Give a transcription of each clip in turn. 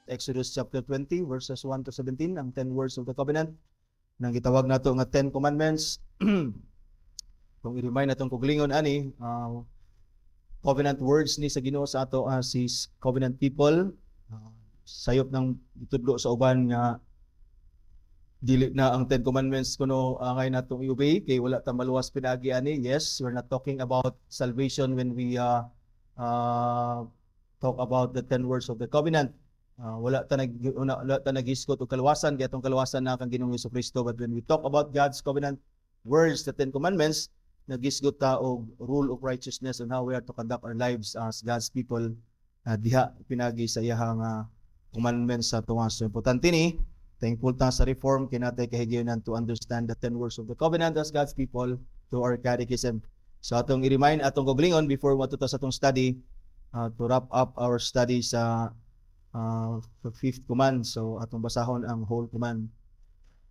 Exodus chapter 20 verses 1 to 17, ang 10 words of the covenant nang gitawag nato nga 10 commandments. Kung i-remind natong kuglingon ani, covenant words ni sa Ginoo sa ato as his covenant people. Sayop nang itudlo sa uban nga dili na ang 10 commandments kuno angay natong i-obey kay wala ta maluwas pinagi ani. Yes, we're not talking about salvation when we talk about the 10 words of the covenant. Wala ta naghisgot og kaluwasan kay atong kaluwasan na kang Ginoong Jesucristo, but when we talk about God's covenant words, the 10 commandments, naghisgot ta og rule of righteousness and how we are to conduct our lives as God's people. Diha pinagi sa iyang commandments sa tuwa. So importante ni, thankful ta sa reform kinatay kahigayunan to understand the 10 words of the covenant as God's people to our catechism. So atong i-remind atong kuglingon before matuto sa atong study to wrap up our study sa fifth command. So atong basahon ang whole command.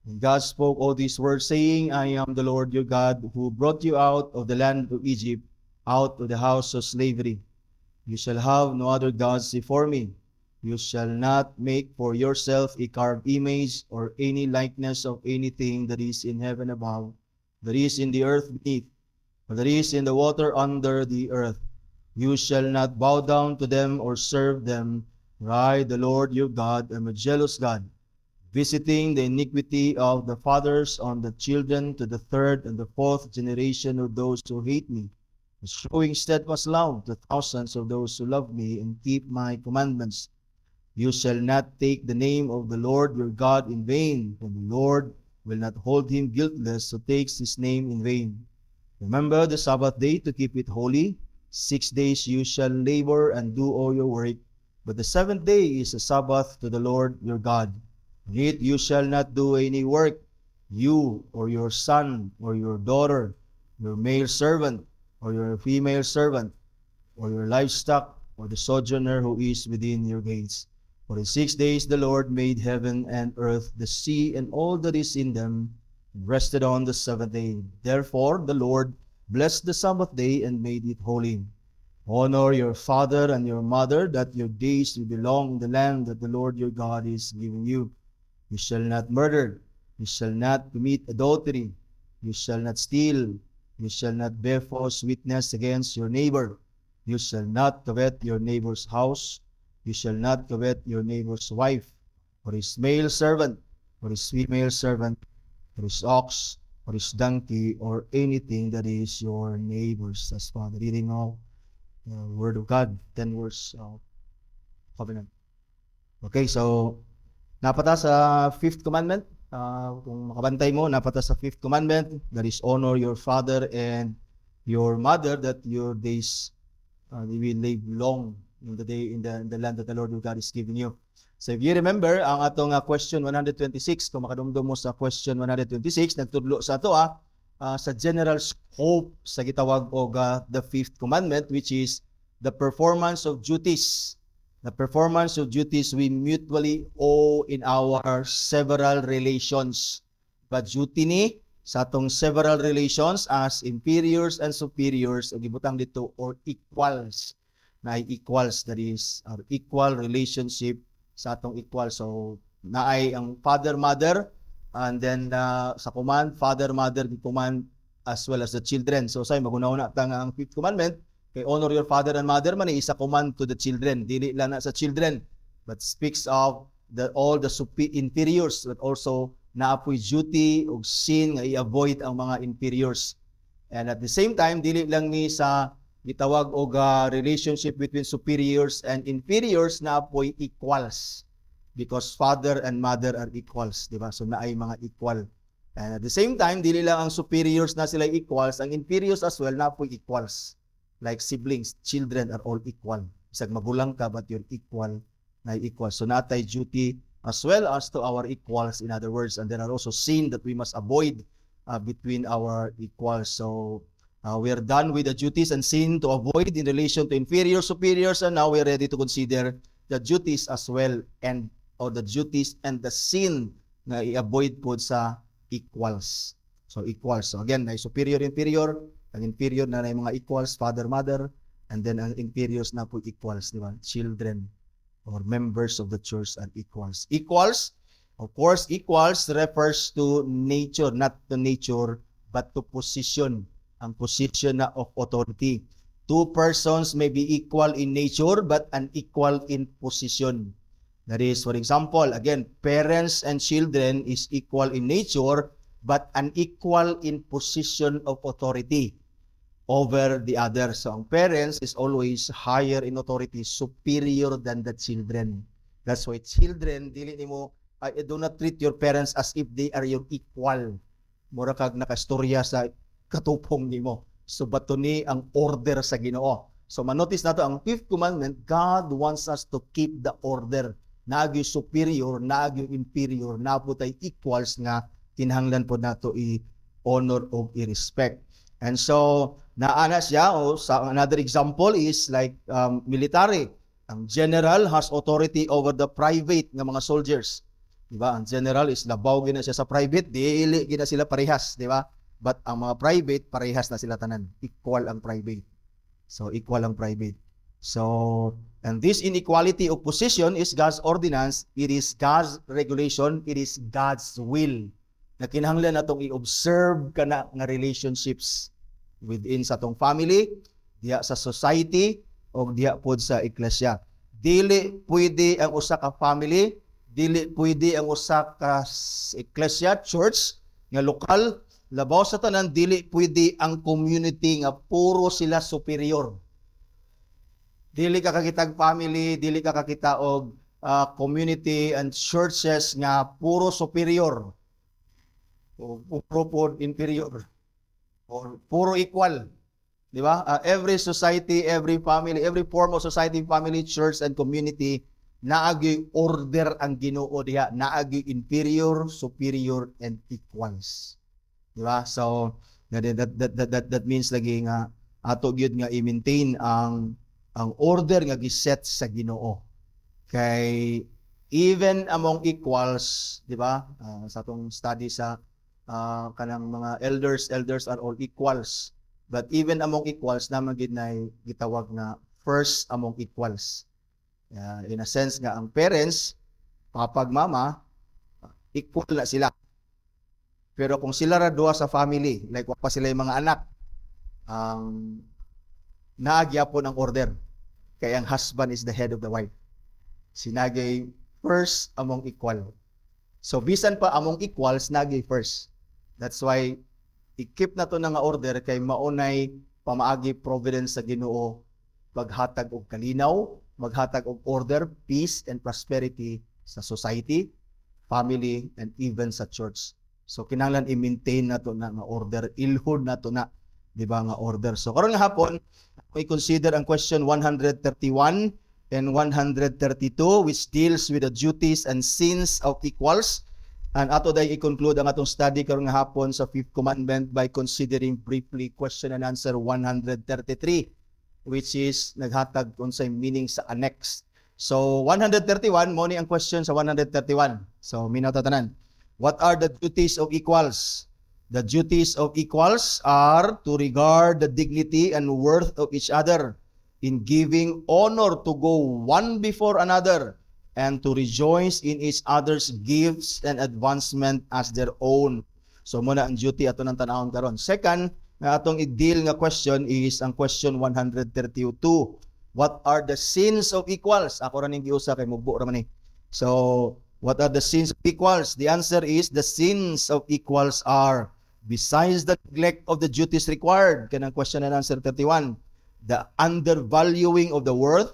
And God spoke all these words, saying, I am the Lord your God, who brought you out of the land of Egypt, out of the house of slavery. You shall have no other gods before me. You shall not make for yourself a carved image or any likeness of anything that is in heaven above, that is in the earth beneath, or that is in the water under the earth. You shall not bow down to them or serve them. For I, the Lord your God, am a jealous God, visiting the iniquity of the fathers on the children to the third and the fourth generation of those who hate me, showing steadfast love to thousands of those who love me and keep my commandments. You shall not take the name of the Lord your God in vain, for the Lord will not hold him guiltless who takes his name in vain. Remember the Sabbath day to keep it holy. 6 days you shall labor and do all your work, but the seventh day is a Sabbath to the Lord your God. In it you shall not do any work, you or your son or your daughter, your male servant or your female servant, or your livestock, or the sojourner who is within your gates. For in 6 days the Lord made heaven and earth, the sea, and all that is in them, and rested on the seventh day. Therefore the Lord blessed the Sabbath day and made it holy. Honor your father and your mother, that your days may be long in the land that the Lord your God is giving you. You shall not murder. You shall not commit adultery. You shall not steal. You shall not bear false witness against your neighbor. You shall not covet your neighbor's house. You shall not covet your neighbor's wife, or his male servant, or his female servant, or his ox, or his donkey, or anything that is your neighbor's. That's for the reading of the Word of God, 10 words of covenant. Okay, so napata sa fifth commandment. Kung makabantay mo, napata sa fifth commandment, that is honor your father and your mother, that your days they will live long in the day in the land that the Lord your God is giving you. So if you remember, ang atong question 126, kung makadumdum mo sa question 126, nagtudlo sa ato sa general scope sa gitawag og the fifth commandment, which is the performance of duties. The performance of duties we mutually owe in our several relations. But duty ni sa atong several relations as inferiors and superiors, o gibutang dito, or equals. Na equals, that is our equal relationship sa atong equal. So naay ang father, mother, and then sa command, father, mother, command, as well as the children. So say magunauna ta nga ang fifth commandment, kay honor your father and mother man is a command to the children, dili lang na sa children, but speaks of all the inferiors, but also naapoy duty o sin nga i-avoid ang mga inferiors. And at the same time, dili lang ni sa gitawag og relationship between superiors and inferiors, naapoy equals, because father and mother are equals, di ba? So naay mga equal. And at the same time, dili lang ang superiors na sila equals, ang inferiors as well naapoy equals. Like siblings, children are all equal. Isag magulang ka, but you're equal, na equal. So natay duty as well as to our equals, in other words. And there are also sin that we must avoid between our equals. So we are done with the duties and sin to avoid in relation to inferior, superiors, and now we are ready to consider the duties as well, and or the duties and the sin na i-avoid po sa equals. So equals. So again, na superior, inferior. Ang inferior na mga equals, father, mother, and then ang inferiors na po equals, di ba? Children. or members of the church are equals. Equals, of course, equals refers to nature, not to nature, but to position. Ang position na of authority. Two persons may be equal in nature, but unequal in position. That is, for example, again, parents and children is equal in nature, but unequal in position of authority over the other. So ang parents is always higher in authority, superior than the children. That's why children, dili nimo, do not treat your parents as if they are your equal. Mura kag nakastorya sa katupong nimo. So bato ni ang order sa Ginoo. So manotice nato ang fifth commandment, God wants us to keep the order. Naagyo superior, naagyo inferior, naputay equals nga kinahanglan po nato i-honor o i-respect. And so, naana siya, sa another example is like military. Ang general has authority over the private nga mga soldiers. Diba? Ang general is labaw gina siya sa private, dili gina sila parehas, di ba? But ang mga private, parehas na sila tanan. Equal ang private. So, equal ang private. So, and this inequality of position is God's ordinance, it is God's regulation, it is God's will. Na kinahanglan natong i-observe kana nga relationships within sa tong family, diya sa society, o diya pod sa iglesia. Dili pwede ang usa ka family, dili pwede ang usa ka iglesia, church, nga lokal, labaw sa tanan, dili pwede ang community nga puro sila superior. Dili ka kakitag family, dili ka kakita og community and churches nga puro superior. O puro inferior or puro equal, di ba? Every society, every family, every form of society, family, church, and community, naagi order ang Ginoo diha, naagi inferior, superior, and equals, di ba? So that means lagi nga ato gyud nga i-maintain ang order nga giset sa Ginoo. Kay even among equals, di ba? Sa atong study sa kanang mga elders are all equals, but even among equals naman gid na gitawag na first among equals. In a sense nga ang parents, papag mama, equal na sila, pero kung sila ra duha sa family, like wa pa sila yung mga anak, naagyapon ang order, kaya ang husband is the head of the wife. Sinagay first among equal. So bisan pa among equals, nagay first. That's why i-keep na to nga order kay maunay pamaagi providence sa Ginoo, maghatag og kalinaw, maghatag og order, peace and prosperity sa society, family, and even sa church. So kinahanglan i-maintain nato na nga order, ilhod nato na, di ba, nga order. So karon nga hapon, we consider ang question 131 and 132 which deals with the duties and sins of equals. And ato day i-conclude ang atong study karon nga hapon sa fifth commandment by considering briefly question and answer 133, which is naghatag unsay meaning sa annex. So 131 mo ni ang question sa 131. So minaw ta tanan. What are the duties of equals? The duties of equals are to regard the dignity and worth of each other, in giving honor to go one before another, and to rejoice in each other's gifts and advancement as their own. So muna ang duty ato nang tanawon karon. Second, nga atong i-deal nga question is ang question 132. What are the sins of equals? Ako ra ning giusa kay mugbo ra man ni. So, what are the sins of equals? The answer is the sins of equals are, besides the neglect of the duties required, kanang question and answer 31, the undervaluing of the worth,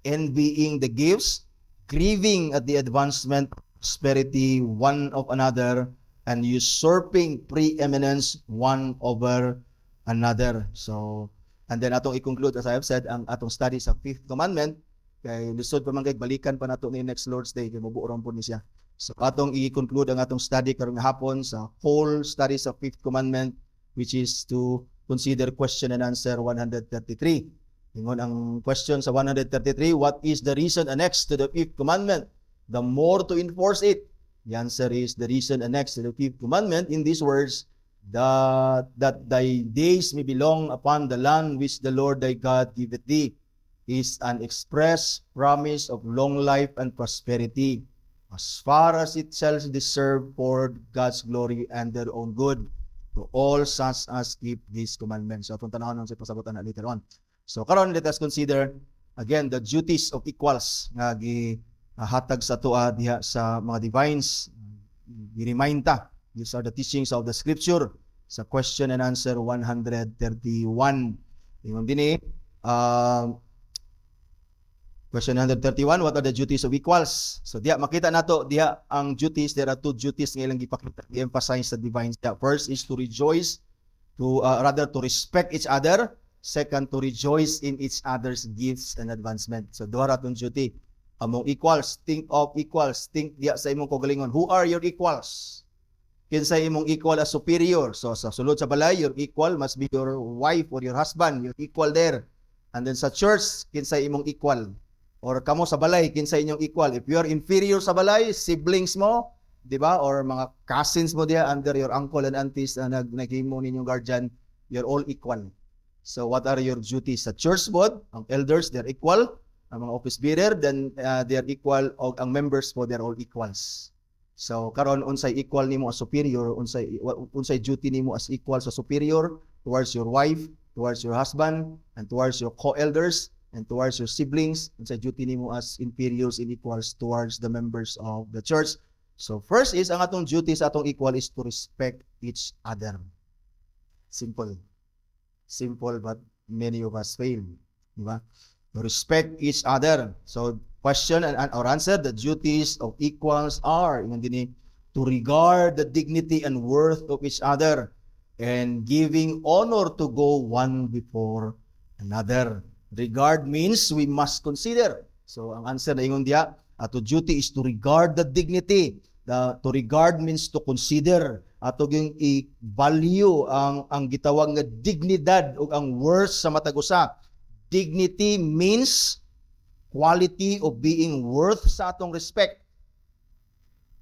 envying the gifts, grieving at the advancement, prosperity one of another, and usurping preeminence one over another. So, and then atong i-conclude, as I have said, ang atong study sa fifth commandment, kay lisod pa man kay balikan pa nato ni next Lord's Day, kay mabuoran po ni siya. So, atong i-conclude ang atong study karong hapon sa whole study sa fifth commandment, which is to consider question and answer 133. Ingon ang question sa 133, what is the reason annexed to the fifth commandment? The more to enforce it. The answer is the reason annexed to the fifth commandment in these words, that thy days may belong upon the land which the Lord thy God giveth thee. is an express promise of long life and prosperity, as far as it shall deserve for God's glory and their own good, to all such as keep these commandments. So, itong tanahon sa pasabutan na later on. So, karon let us consider, again, the duties of equals nga gihatag sa tuwa diha sa mga divines. I-remind ta, these are the teachings of the scripture sa question and answer 131. Ingon dinhi, question 131, what are the duties of equals? So diya makita nato diya ang duties. There are two duties nga ilang gipakita, i-emphasize sa divines. First is to rejoice, to respect each other. Second, to rejoice in each other's gifts and advancement. So duha ra tong duty among equals. Think of equals. Think diya sa imong kaugalingon. Who are your equals? Kinsay imong equal as superior? So sa sulod sa balay, your equal must be your wife or your husband. Your equal there. And then sa church, kinsay imong equal? Or kamo sa balay, kinsay inyong equal? If you are inferior sa balay, siblings mo, di ba? Or mga cousins mo diya under your uncle and aunties na naghimo ninyong guardian, you're all equal. So what are your duties? Sa church board, ang elders, they're equal. Ang mga office bearer, then they're equal. O ang members po, they're all equals. So karon unsay equal nimo as superior, unsay duty nimo as equal sa superior towards your wife, towards your husband, and towards your co-elders, and towards your siblings. Unsay duty nimo as inferiors and equals towards the members of the church. So first is, ang atong duty sa atong equal is to respect each other. Simple. Simple, but many of us fail. Diba? To respect each other. So question and or answer, the duties of equals are to regard the dignity and worth of each other and giving honor to go one before another. Regard means we must consider. So ang answer na ingon diya, ato duty is to regard the dignity. To regard means to consider. Ato yung i-value ang gitawag nga dignidad o ang worth sa matag usa. Dignity means quality of being worth sa atong respect.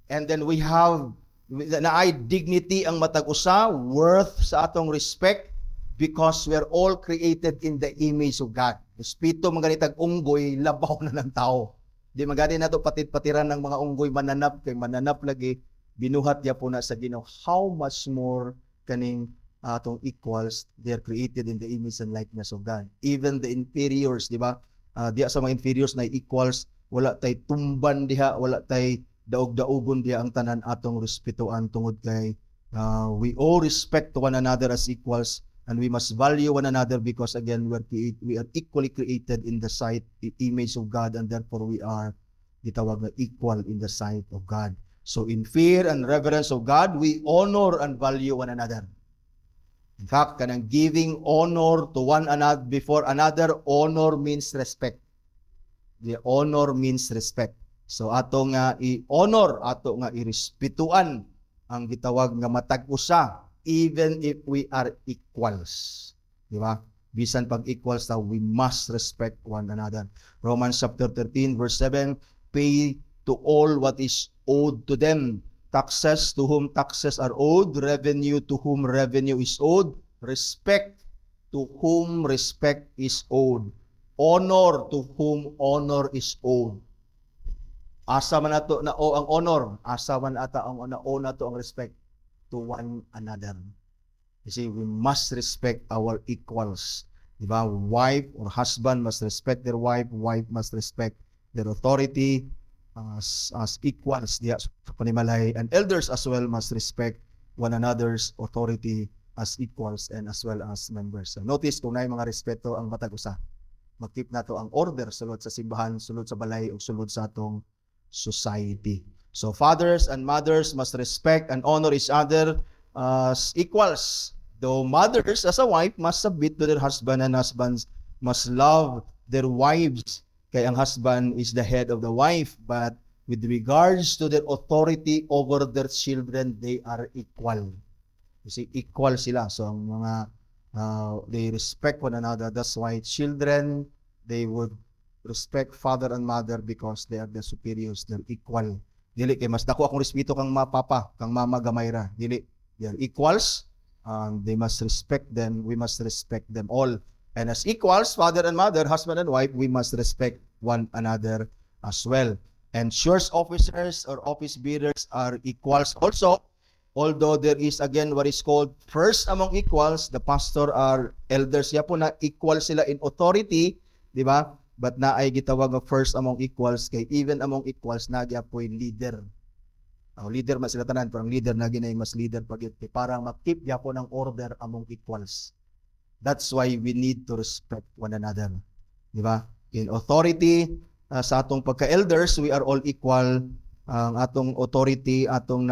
And then we have naay dignity ang matag usa, worth sa atong respect, because we're all created in the image of God. Espiritu maganitag unggoy, labaw na ng tao. Di magani na to patit-patiran ng mga unggoy mananap, kay mananap lagi binuhat ya po na sa Ginoo. How much more kaning atong equals, they are created in the image and likeness of God. Even the inferiors, di ba? Diya sa mga inferiors na equals, wala tay tumban diha, wala tay daog-daogon diha, ang tanan atong respetuan tungod kay we all respect one another as equals, and we must value one another because again we are equally created in the sight, image of God, and therefore we are gitawag na equal in the sight of God. So in fear and reverence of God, we honor and value one another. In fact, kanang giving honor to one another before another, honor means respect. The honor means respect. So ato nga i-honor, ato nga irespetuan ang gitawag nga matag usa, even if we are equals. Di ba? Bisan pag equals na, we must respect one another. Romans chapter 13 verse 7, pay to all what is owed to them. Taxes to whom taxes are owed, revenue to whom revenue is owed, respect to whom respect is owed, honor to whom honor is owed. Asa man nato na o ang honor, asa man ata ang o nato ang respect to one another. You see, we must respect our equals. Diba? Wife or husband must respect their wife, wife must respect their authority, as equals diya sa panimalay, and elders as well must respect one another's authority as equals and as well as members. So notice kung naay mga respeto ang matag usa, mag-keep nato ang order sulod sa simbahan, sulod sa balay, o sulod sa atong society. So fathers and mothers must respect and honor each other as equals. Though mothers as a wife must submit to their husband, and husbands must love their wives, kay ang husband is the head of the wife, but with regards to their authority over their children, they are equal. You see, equal sila. So ang mga they respect one another. That's why children, they would respect father and mother because they are the superiors. They're equal. Dili kay mas dako akong respeto kang papa, kang mama gamay ra. Dili, they are equals. They must respect them. We must respect them all. And as equals, father and mother, husband and wife, we must respect one another as well. And church officers or office bearers are equals also. Although there is again what is called first among equals, the pastor are elders. Ya po na equal sila in authority, di ba? But na ay gitawag nga first among equals, kay even among equals nagya po yung leader. Leader mas sila tanan, parang leader na ginay mas leader pag parang makip ya po ng order among equals. That's why we need to respect one another. Di ba? In authority, sa atong pagka-elders, we are all equal. Ang atong authority, atong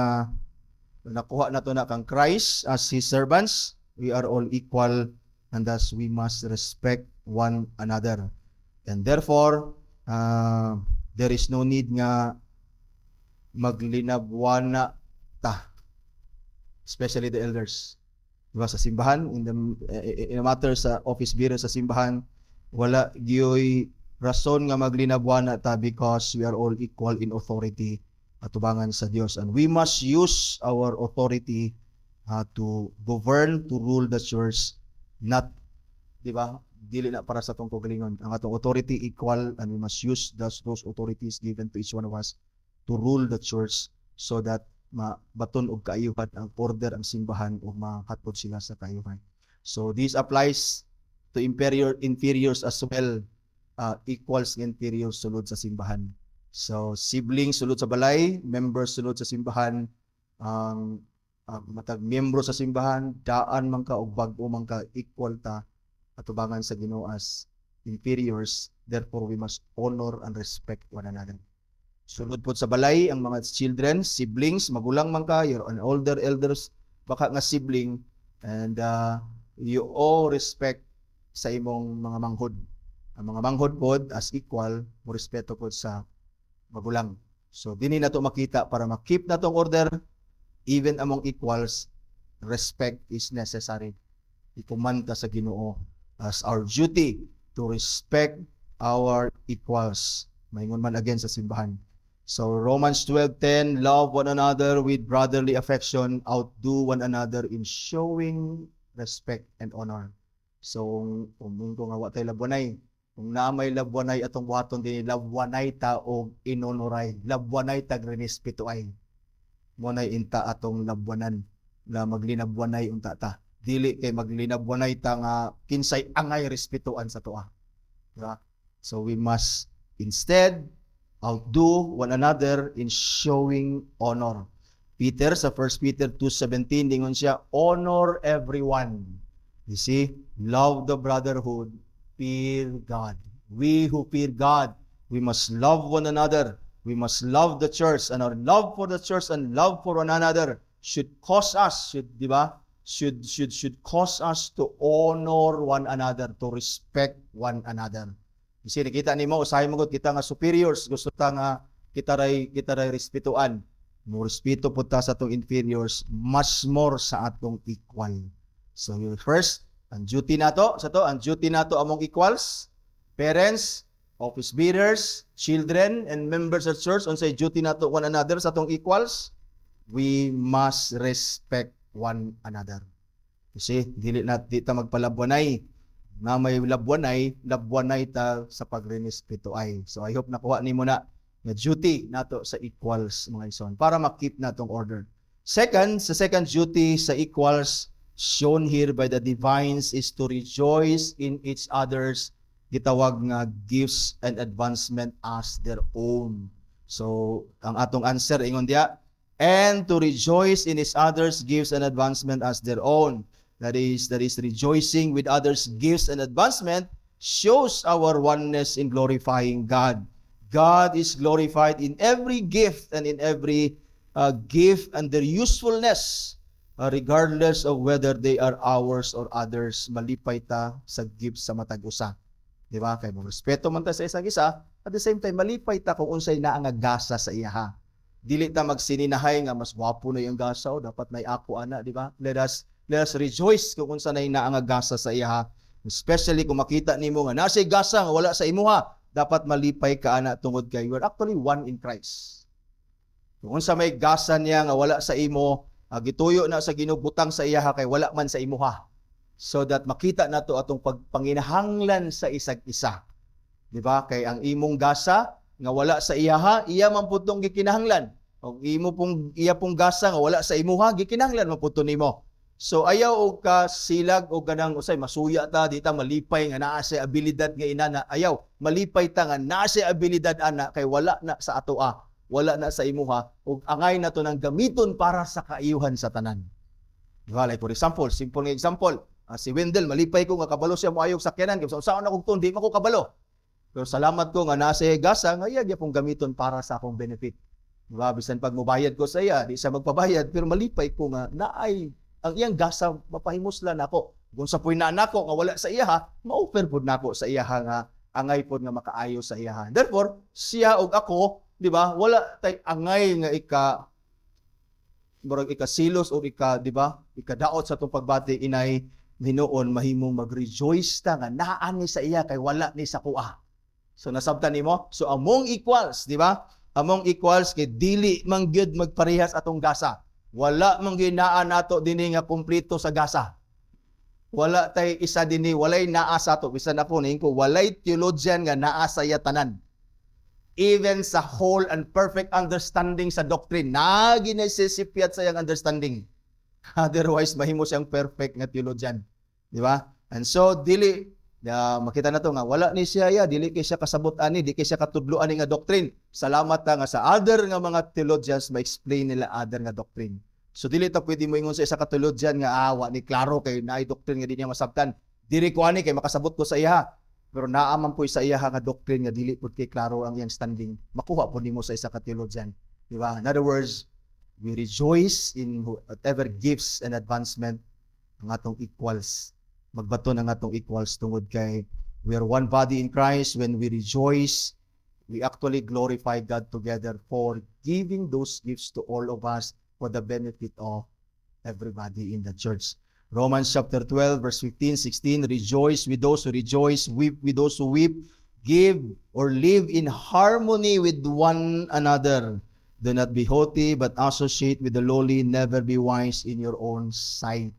nakuha na to na kang Christ as His servants, we are all equal, and thus we must respect one another. And therefore, there is no need nga maglinabwana ta, especially the elders. Diba, sa simbahan, in a matter sa office bearer sa simbahan, wala gyoy rason nga maglinabwana ta because we are all equal in authority atubangan sa Dios, and we must use our authority to govern, to rule the church, not, di ba, dili na para sa atong kagalingon. Ang atong authority equal, and we must use those authorities given to each one of us to rule the church so that mabaton og kaayuhan ang order ang simbahan o makatod sila sa kaayuhan. So this applies to inferiors as well, equals and inferiors sulod sa simbahan. So, siblings sulod sa balay, members sulod sa simbahan, matag membro sa simbahan, daan man ka o bag-o man ka, equal ta, atubangan sa Ginoo as inferiors. Therefore, we must honor and respect one another. Sulod po sa balay, ang mga children, siblings, magulang man ka, you're an older elders, baka nga sibling, and you all respect sa imong mga manghod. Ang mga manghod po, as equal, mo respeto po sa magulang. So, dini na to makita para makip na tong order, even among equals, respect is necessary. Ikumanta sa Ginoo as our duty to respect our equals. Maingon man again sa simbahan. So, Romans 12:10, love one another with brotherly affection, outdo one another in showing respect and honor. So, kung nga wa tayo labwanay, kung naamay labwanay atong waton din, labwanay ta o inonoray, labwanay ta grinispetuay. Monay inta atong labwanan na maglinabwanay unta ta. Dili kay maglinabwanay ta nga kinsay angay respetuan sa toa. Diba? So we must instead outdo one another in showing honor. Peter sa 1 Peter 2:17 dingon siya, honor everyone. You see, love the brotherhood, fear God. We who fear God, we must love one another. We must love the church, and our love for the church and love for one another should cause us, di ba? Should cause us to honor one another, to respect one another. Kasi nakita nimo usahay mo kita nga superiors, gusto ta nga kita ray respetuan. Mo respeto pud ta sa atong inferiors, much more sa atong equal. So first, ang duty nato among equals, parents, office bearers, children, and members of church, unsay duty nato one another sa atong equals, we must respect one another. Kasi dili ta magpalabwanay, na may labwanay ta sa pagrespeto ay. So I hope nakuha nimo na nga duty nato sa equals mga ison para makip natong order. Second, sa second duty sa equals shown here by the divines is to rejoice in each other's gitawag nga gifts and advancement as their own. So, ang atong answer ingon diya, and to rejoice in each other's gifts and advancement as their own. That is rejoicing with others' gifts and advancement shows our oneness in glorifying God. God is glorified in every gift and in every gift and their usefulness. Regardless of whether they are ours or others, malipay ta sa gifts sa matag usa. Di ba? Kay mo respeto man ta sa isang isa, at the same time malipay ta kung unsay naa nga gasa sa iya. Dili ta magsininahay nga mas gwapo na yung gasa o dapat nay ako ana, di ba? Let us rejoice kung unsa nay naa nga gasa sa iya. Especially kung makita nimo nga nasay gasa nga wala sa imuha, dapat malipay ka ana tungod kay you are actually one in Christ. Kung unsa may gasa niya nga wala sa imo, gituyo na sa Ginoo butang sa iya kay wala man sa imuha. so that makita nato atong pagpanginahanglan sa isag isa. Di ba? Kay ang imong gasa nga wala sa iyaha, iya man pud tong gikinahanglan. O iya pong gasa nga wala sa imuha, gikinahanglan man pud nimo. So ayaw og ka silag o ganang usay masuya ta dita malipay nga naa sa abilidad nga inana. Ayaw malipay ta nga naa sa abilidad ana kay wala na sa atoa, wala na sa imuha ug angay nato nang gamiton para sa kaayuhan sa tanan. Diba? Like for example, simple nga example, si Wendell malipay ko nga kabalo siya moayog sakyanan kay saan ako tun di man ko kabalo. Pero salamat ko nga nasa gasa nga iya gyapon gamiton para sa akong benefit. Diba? Bisan pag mobayad ko sa iya, di siya magpabayad pero malipay ko nga naay ang iyang gasa mapahimuslan nako. Kung sa puy na nako nga wala sa iyaha, ma-offer pud nako sa iyaha nga angay pud nga makaayo sa iyaha. Therefore, siya og ako, di ba? Wala tay angay nga murag silos o di ba? Ikadaot sa tong pagbati inay Hinuon mahimong mag-rejoice ta nga naa ni sa iya kay wala ni sa kuha. So nasabtan nimo? So among equals, di ba? Among equals kay dili man gyud magparehas atong gasa. Wala man ginaa nato dinhi nga kumpleto sa gasa. Wala tay isa dinhi walay naa sa ato. Bisan ako ning ko walay theologian nga naa sa iya tanan. Even sa whole and perfect understanding sa doctrine, na ginesesipyat sa iyang understanding. Otherwise mahimo siyang perfect nga theologian. Di ba? And so dili makita na to nga wala ni siya dili kay siya kasabot ani, di kay siya katudloan ni nga doctrine. Salamat ta nga sa other nga mga theologians ma-explain nila other nga doctrine. So dili ta pwede mo ingon sa isa ka theologian nga wa ni klaro kay naay doctrine nga di niya masabtan. Diri ko ani kay makasabot ko sa iya. Pero naaman po sa iya nga doctrine nga dili pud kay klaro ang iyang standing. Makuha po nimo sa isa ka theologian. Di ba? In other words, we rejoice in whatever gifts and advancement ang atong equals. Magbaton ang atong equals tungod kay we are one body in Christ. When we rejoice, we actually glorify God together for giving those gifts to all of us for the benefit of everybody in the church. Romans chapter 12 verse 15, 16, rejoice with those who rejoice, weep with those who weep, give or live in harmony with one another. Do not be haughty, but associate with the lowly, never be wise in your own sight.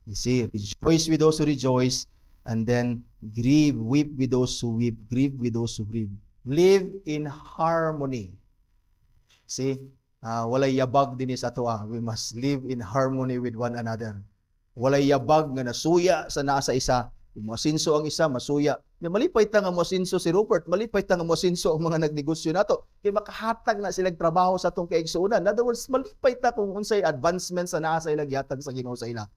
You see, rejoice with those who rejoice, and then grieve, weep with those who weep, grieve with those who grieve. Live in harmony. See, walay yabag din sa ato. We must live in harmony with one another. Walay yabag nga nasuya sa nasa isa. Kung masinso ang isa, masuya. Malipay ta nga masinso si Rupert, malipay ta nga masinso ang mga nagnegosyo nato. Kay makahatag na silang trabaho sa atong kaigsuonan. In other words, malipay ta kung unsay advancement sa nasa ilang yatag sa Ginoo sa ila.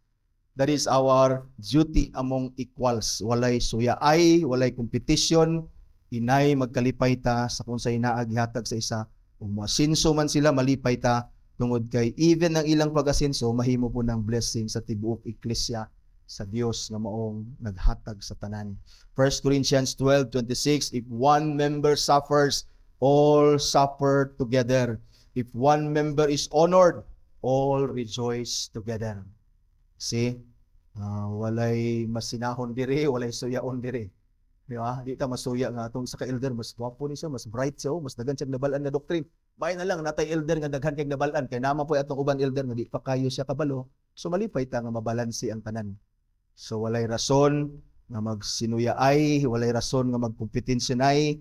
That is our duty among equals. Walay suyay, walay competition, inay magkalipay ta sa kung say naaghatag sa isa. Kung masinso man sila, malipay ta tungod kay even ang ilang pag-asinso, mahimo po ng blessing sa tibuok iglesia sa Dios nga maong naghatag sa tanan. 1 Corinthians 12:26, if one member suffers, all suffer together. If one member is honored, all rejoice together. See? Walay masinahon diri, walay suyaon diri. Di ba? Di ta masuya nga atong sa ka-elder, mas gwapo ni siya, mas bright siya, mas daghan siya nabalaan na doctrine. Bayan na lang natay elder nga daghan kay nabalaan kay naman po atong uban elder nga di pa kayo siya kabalo. So malipay ta nga mabalansi ang tanan. So walay rason nga magsinuyaay, walay rason nga magkompetensyanay.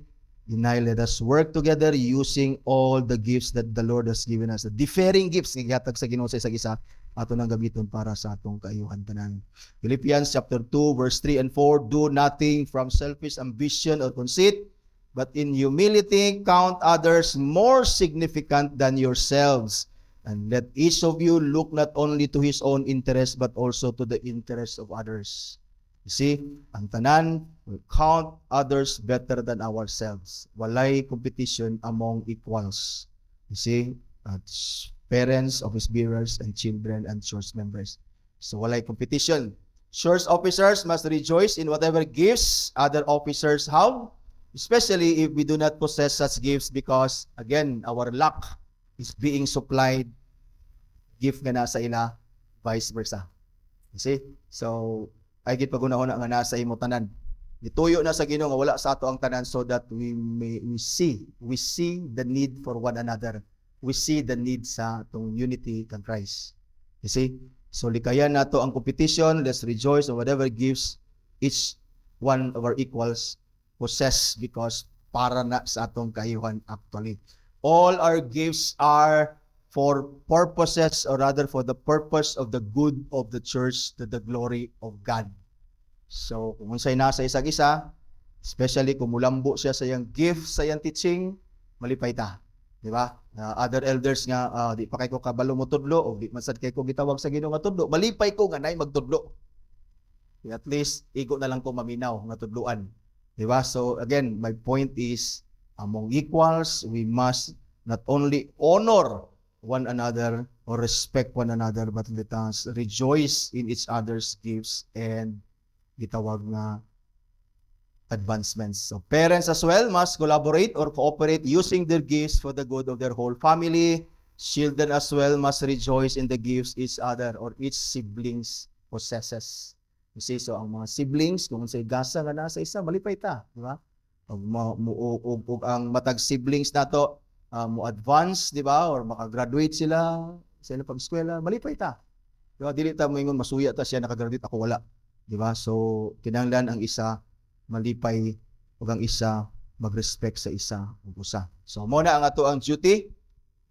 Inay, let us work together using all the gifts that the Lord has given us. The differing gifts nga gihatag sa Ginoo sa isa-isa ato nang gamiton para sa atong kaayuhan tanan. Philippians chapter 2 verse 3 and 4, do nothing from selfish ambition or conceit, but in humility count others more significant than yourselves. And let each of you look not only to his own interest, but also to the interest of others. You see, ang tanan will count others better than ourselves. Walay competition among equals. You see, parents, office bearers, and children, and church members. So walay competition. Church officers must rejoice in whatever gifts other officers have, especially if we do not possess such gifts, because again, our luck is being supplied gift nga nasa ila, vice versa. You see? So, ay gid pagunahon nga nasa imo tanan. Dituyo na sa Ginoo nga wala sa ato ang tanan so that we see the need for one another. We see the need sa tong unity kang Christ. You see? So likayan nato ang competition, let's rejoice on whatever gifts each one of our equals possess because para na sa atong kayuhan actually. All our gifts are for purposes or rather for the purpose of the good of the church to the glory of God. So kung unsay nasa isang isa, especially kung mulambo siya sa iyang gift, sa iyang teaching, malipay ta. Di ba? Other elders nga, di pa kay ko kabalo mo tudlo, o di masad kay ko gitawag sa Ginoo nga tudlo, malipay ko nga nay magtudlo. At least, igo na lang ko maminaw nga tudluan. Di ba? So again, my point is, among equals, we must not only honor one another or respect one another, but let us rejoice in each other's gifts and gitawag nga advancements. So parents as well must collaborate or cooperate using their gifts for the good of their whole family. Children as well must rejoice in the gifts each other or each siblings possesses. You see, so ang mga siblings, kung say gasa nga nasa isa, malipay ta, di ba? Ang matag siblings nato, mo advance, di ba? Or makagraduate sila sa ilang pag-eskwela, malipay ta. Di ba? Dili ta mo ingon masuya ta siya nakagraduate, ako wala. Di ba? So kinahanglan ang isa malipay ug ang isa mag-respect sa isa ug usa. So mo na ang ato ang duty.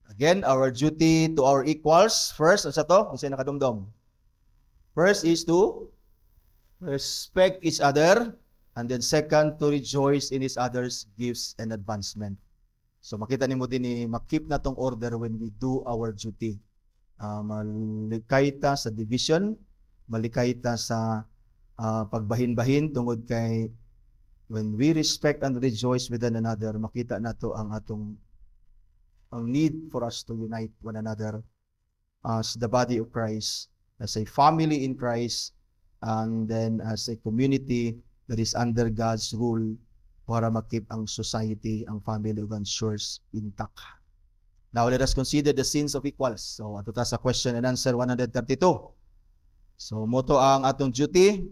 Again, our duty to our equals. First, unsa to? Unsay nakadumdom? First is to respect each other, and then second, to rejoice in each other's gifts and advancement. So makita nimo din ni makip na tong order when we do our duty. Malikay ta sa division, malikay ta sa pagbahin-bahin tungod kay when we respect and rejoice with one another, makita nato ang need for us to unite one another as the body of Christ, as a family in Christ, and then as a community that is under God's rule para makip ang society, ang family ug ang church intact. Now let us consider the sins of equals. So ato ta sa question and answer 132. So moto ang atong duty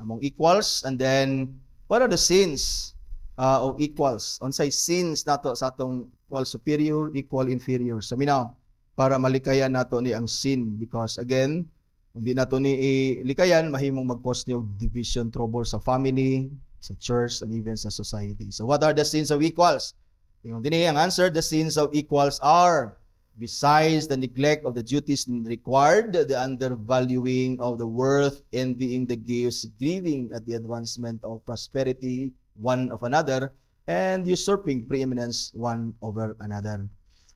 among equals, and then what are the sins of equals? Unsay sins nato sa atong equal superior, equal inferior. So minaw para malikayan nato ni ang sin, because again, hindi nato ni ilikayan mahimong mag-cause ni division, trouble sa family, sa church, and even sa society. So what are the sins of equals? Yung dinhi ang answer, the sins of equals are, besides the neglect of the duties required, the undervaluing of the worth, envying the gifts, grieving at the advancement of prosperity one of another, and usurping preeminence one over another.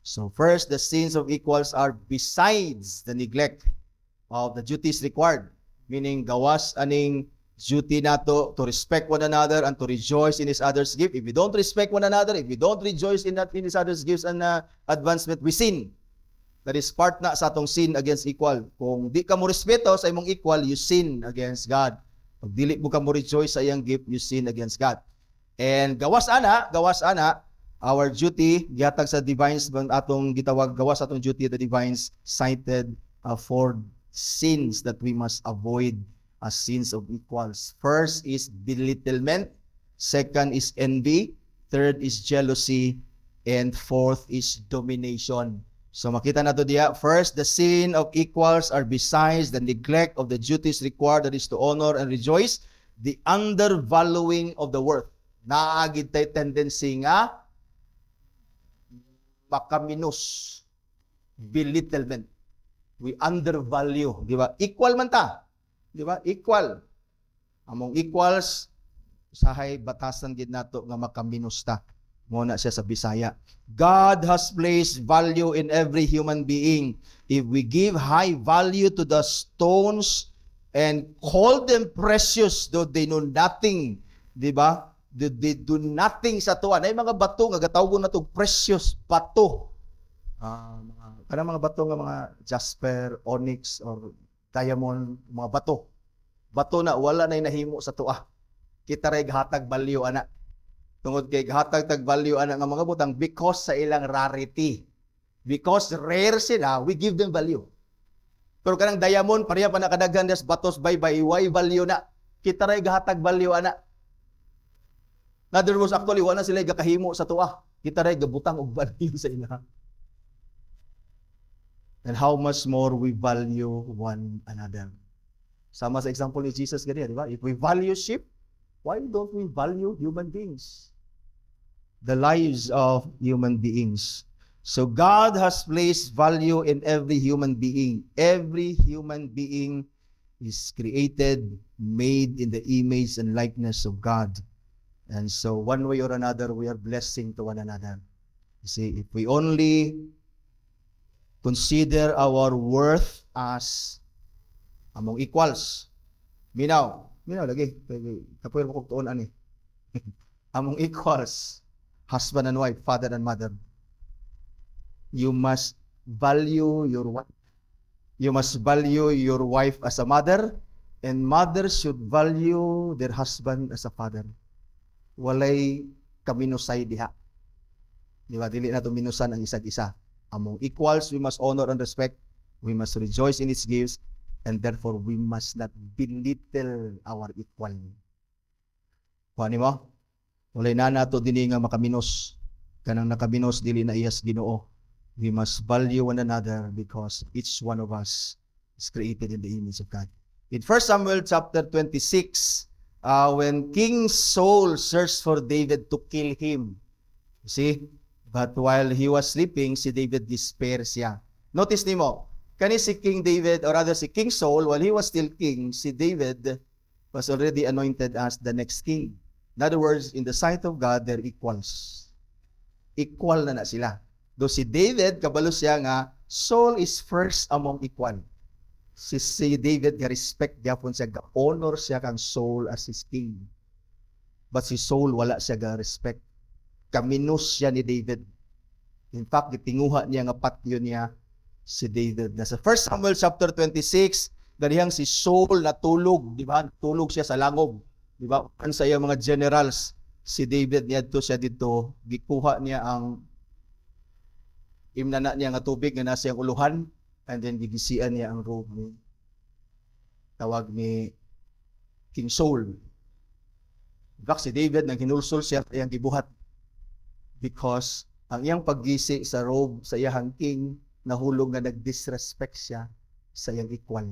So first, the sins of equals are besides the neglect of the duties required, meaning gawas aning duty nato to respect one another and to rejoice in each other's gift. If we don't respect one another, if we don't rejoice in each other's gifts and advancement, we sin. That is part na sa atong sin against equal. Kung di ka mo respeto sa imong equal, you sin against God. Pag dili mo ka mo rejoice sa iyang gift, you sin against God. And gawas ana, our duty, gihatag sa divines, atong gitawag gawas atong duty, the divines cited for sins that we must avoid as sins of equals. First is belittlement, second is envy, third is jealousy, and fourth is domination. So makita nato diya, first, the sin of equals are besides the neglect of the duties required, that is to honor and rejoice, the undervaluing of the worth. Naagid tay tendency nga makaminus, belittlement. We undervalue, di ba? Equal man ta. Di ba? Equal. Among equals, usahay batasan gid nato nga makaminus ta. Muna siya sa Bisaya. God has placed value in every human being. If we give high value to the stones and call them precious, though they know nothing, di ba? They do nothing sa tuwa. Ay mga bato nga gatawgon nato precious bato. Kanang mga bato nga mga jasper, onyx, or diamond, mga bato. Bato na wala na nahimo sa tuwa. Kita ray hatag value ana. Tungod kay hatag tag value ana nga mga butang because sa ilang rarity. Because rare sila, we give them value. Pero kanang diamond pareha pa nakadaghan des batos bye-bye, why value na? Kita ray hatag value ana. In other words, actually wala sila gakahimo sa tuwa. Kita ray gabutang og value sa ila. and how much more we value one another. Sama sa example ni Jesus ganyan, di ba? If we value sheep, why don't we value human beings? The lives of human beings. So God has placed value in every human being. Every human being is created, made in the image and likeness of God. And so one way or another, we are blessing to one another. You see, if we only consider our worth as among equals. Minaw lagi. Kapoy mo kong tuon ani. Among equals, husband and wife, father and mother. You must value your wife. You must value your wife as a mother, and mothers should value their husband as a father. Walay kaminusay diha. Di ba? Dili na ito minusan ang isa't isa. Among equals, we must honor and respect. We must rejoice in its gifts. And therefore, we must not belittle our equal. Kuha mo? Walay na nato din nga makaminos. Kanang nakaminos, dili na iyas Ginoo. We must value one another because each one of us is created in the image of God. In 1 Samuel chapter 26, when King Saul searched for David to kill him, you see, but while he was sleeping, si David despair siya. Notice nimo, kani si King David, or rather si King Saul, while he was still king, si David was already anointed as the next king. In other words, in the sight of God, they're equals. Equal na sila. Though si David, kabalo siya nga, Saul is first among equal. Si David, ga-respect gyapon siya, ga-honor siya kang Saul as his king. But si Saul, wala siya ga-respect. Kaminus siya ni David. In fact, gitinguha niya nga patyo niya si David. Nasa 1 Samuel chapter 26, ganihang si Saul natulog, di ba? Tulog siya sa langob, di ba? Kan sa iyang mga generals, si David niadto siya dito, gikuha niya ang imnana niya nga tubig nga nasa iyang uluhan, and then gigisian niya ang robe ni tawag ni King Saul. In fact, si David nang hinulsol siya iyang gibuhat because ang iyang paggisi sa robe sa iyang king nahulog nga nag-disrespect siya sa iyang equal.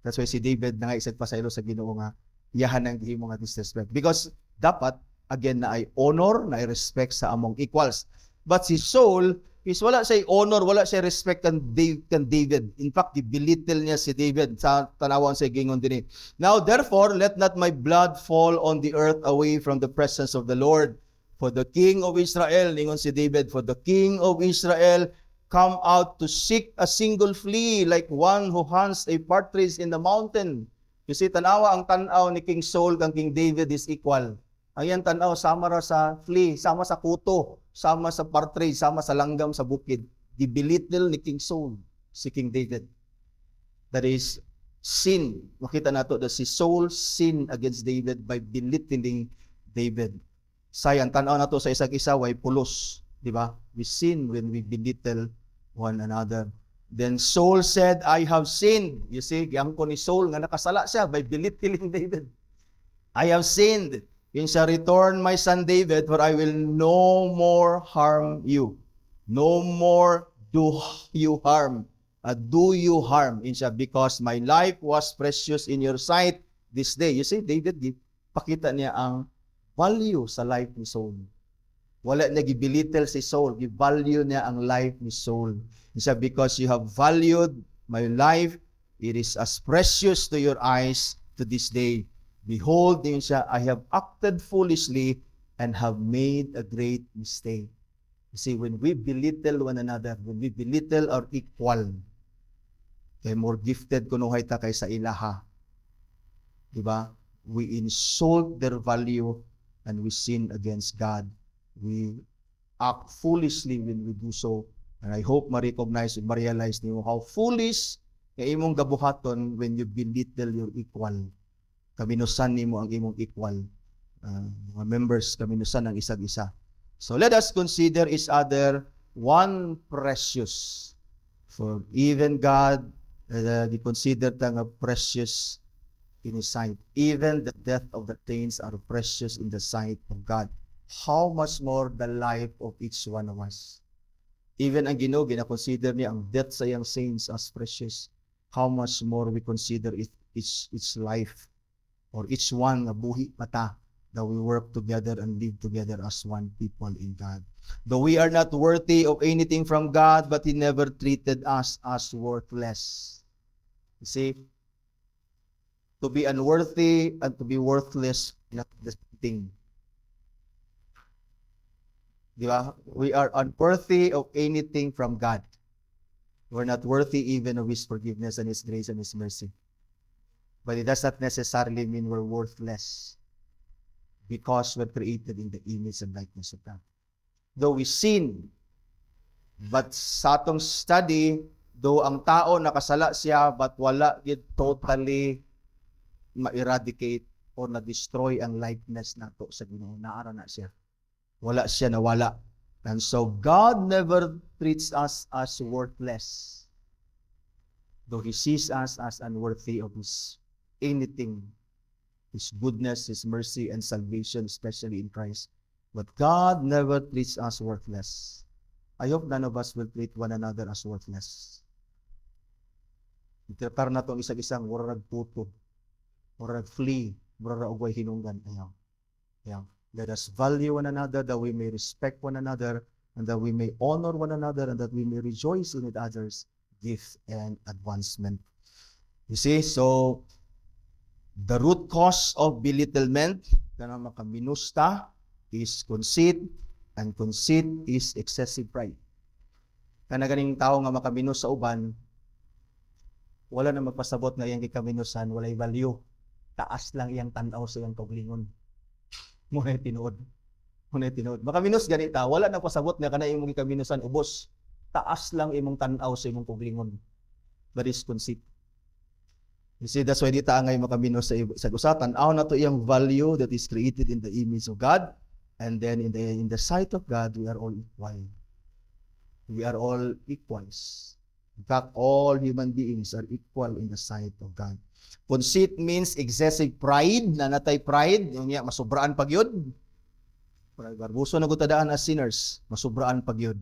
That's why si David na nga isag pasaylo sa Ginoo nga iyahan ang gihimo nga disrespect. Because dapat, again, na ay honor, na ay respect sa among equals. But si Saul, is wala siya honor, wala siya respect kan David. In fact, belittle niya si David sa tanawan sa gingon din. Now, therefore, let not my blood fall on the earth away from the presence of the Lord. For the king of Israel, ningon si David, for the king of Israel come out to seek a single flea like one who hunts a partridge in the mountain. You see, tanawa ang tanaw ni King Saul kang King David is equal. Ayan tanaw, sama ra sa flea, sama sa kuto, sama sa partridge, sama sa langgam sa bukid. Di-belittle ni King Saul si King David. That is sin. Makita nato that si Saul sinned against David by belittling David. Sayang, tanaw nato sa isang isa, way pulos. Diba? We sin when we belittle one another. Then Saul said, I have sinned. You see, giyang ko ni Saul nga nakasala siya by belittling David. I have sinned. In shall return my son David, for I will no more harm you. No more do you harm. Do you harm. In shall, because my life was precious in your sight this day. You see, David, pakita niya ang value sa life ni Saul. Wala niya gibilittle si Saul. Gi-value niya ang life ni Saul. He said, because you have valued my life, it is as precious to your eyes to this day. Behold, yun siya, I have acted foolishly and have made a great mistake. You see, when we belittle one another, when we belittle our equal, kay more gifted kunuhay ta kaysa ilaha. Diba? We insult their value and we sin against God. We act foolishly when we do so. And I hope ma-recognize and ma-realize niyo how foolish kay imong gabuhaton when you belittle your equal. Kaminusan nimo ang imong equal. Mga members, kaminusan ang isag-isa. So let us consider each other one precious. For even God, di consider ta nga precious in His sight. Even the death of the saints are precious in the sight of God. How much more the life of each one of us. Even ang Ginoo gina-consider niya ang death sa iyang saints as precious. How much more we consider its life or each one nga buhi pata that we work together and live together as one people in God. Though we are not worthy of anything from God, but He never treated us as worthless. You see, to be unworthy and to be worthless, not the same thing. Di ba? We are unworthy of anything from God. We're not worthy even of His forgiveness and His grace and His mercy. But it does not necessarily mean we're worthless because we're created in the image and likeness of God. Though we sin, but sa atong study, though ang tao nakasala siya, but wala yun totally ma-eradicate or na-destroy ang likeness nato sa Ginoo. Naara na siya. Wala siya nawala. And so God never treats us as worthless. Though He sees us as unworthy of His anything, His goodness, His mercy, and salvation, especially in Christ. But God never treats us worthless. I hope none of us will treat one another as worthless. Itratar na itong isang murag puto, murag flee, murag ugay hinunggan. Ayaw. Let us value one another, that we may respect one another, and that we may honor one another, and that we may rejoice in others' gift and advancement. You see, so the root cause of belittlement, kana makaminusta, is conceit, and conceit is excessive pride. Kana ganing tao nga makaminus sa uban, wala na magpasabot nga iyang gikaminusan, walay value. Taas lang iyang tanaw sa iyang kaugalingon. Muna'y tinuod. Makaminus ganita, wala na pasabot nga kana imong gikaminusan ubos. Taas lang imong tanaw sa imong kaugalingon. That is conceit. You see, that's why di ta angay makaminus sa usa, tanaw na to iyang value that is created in the image of God. And then in the sight of God, we are all equal. We are all equals. In fact, all human beings are equal in the sight of God. Conceit means excessive pride, nanatay pride, yung niya, masubraan pagyod. Barbuso na gutadaan as sinners, masubraan pagyod.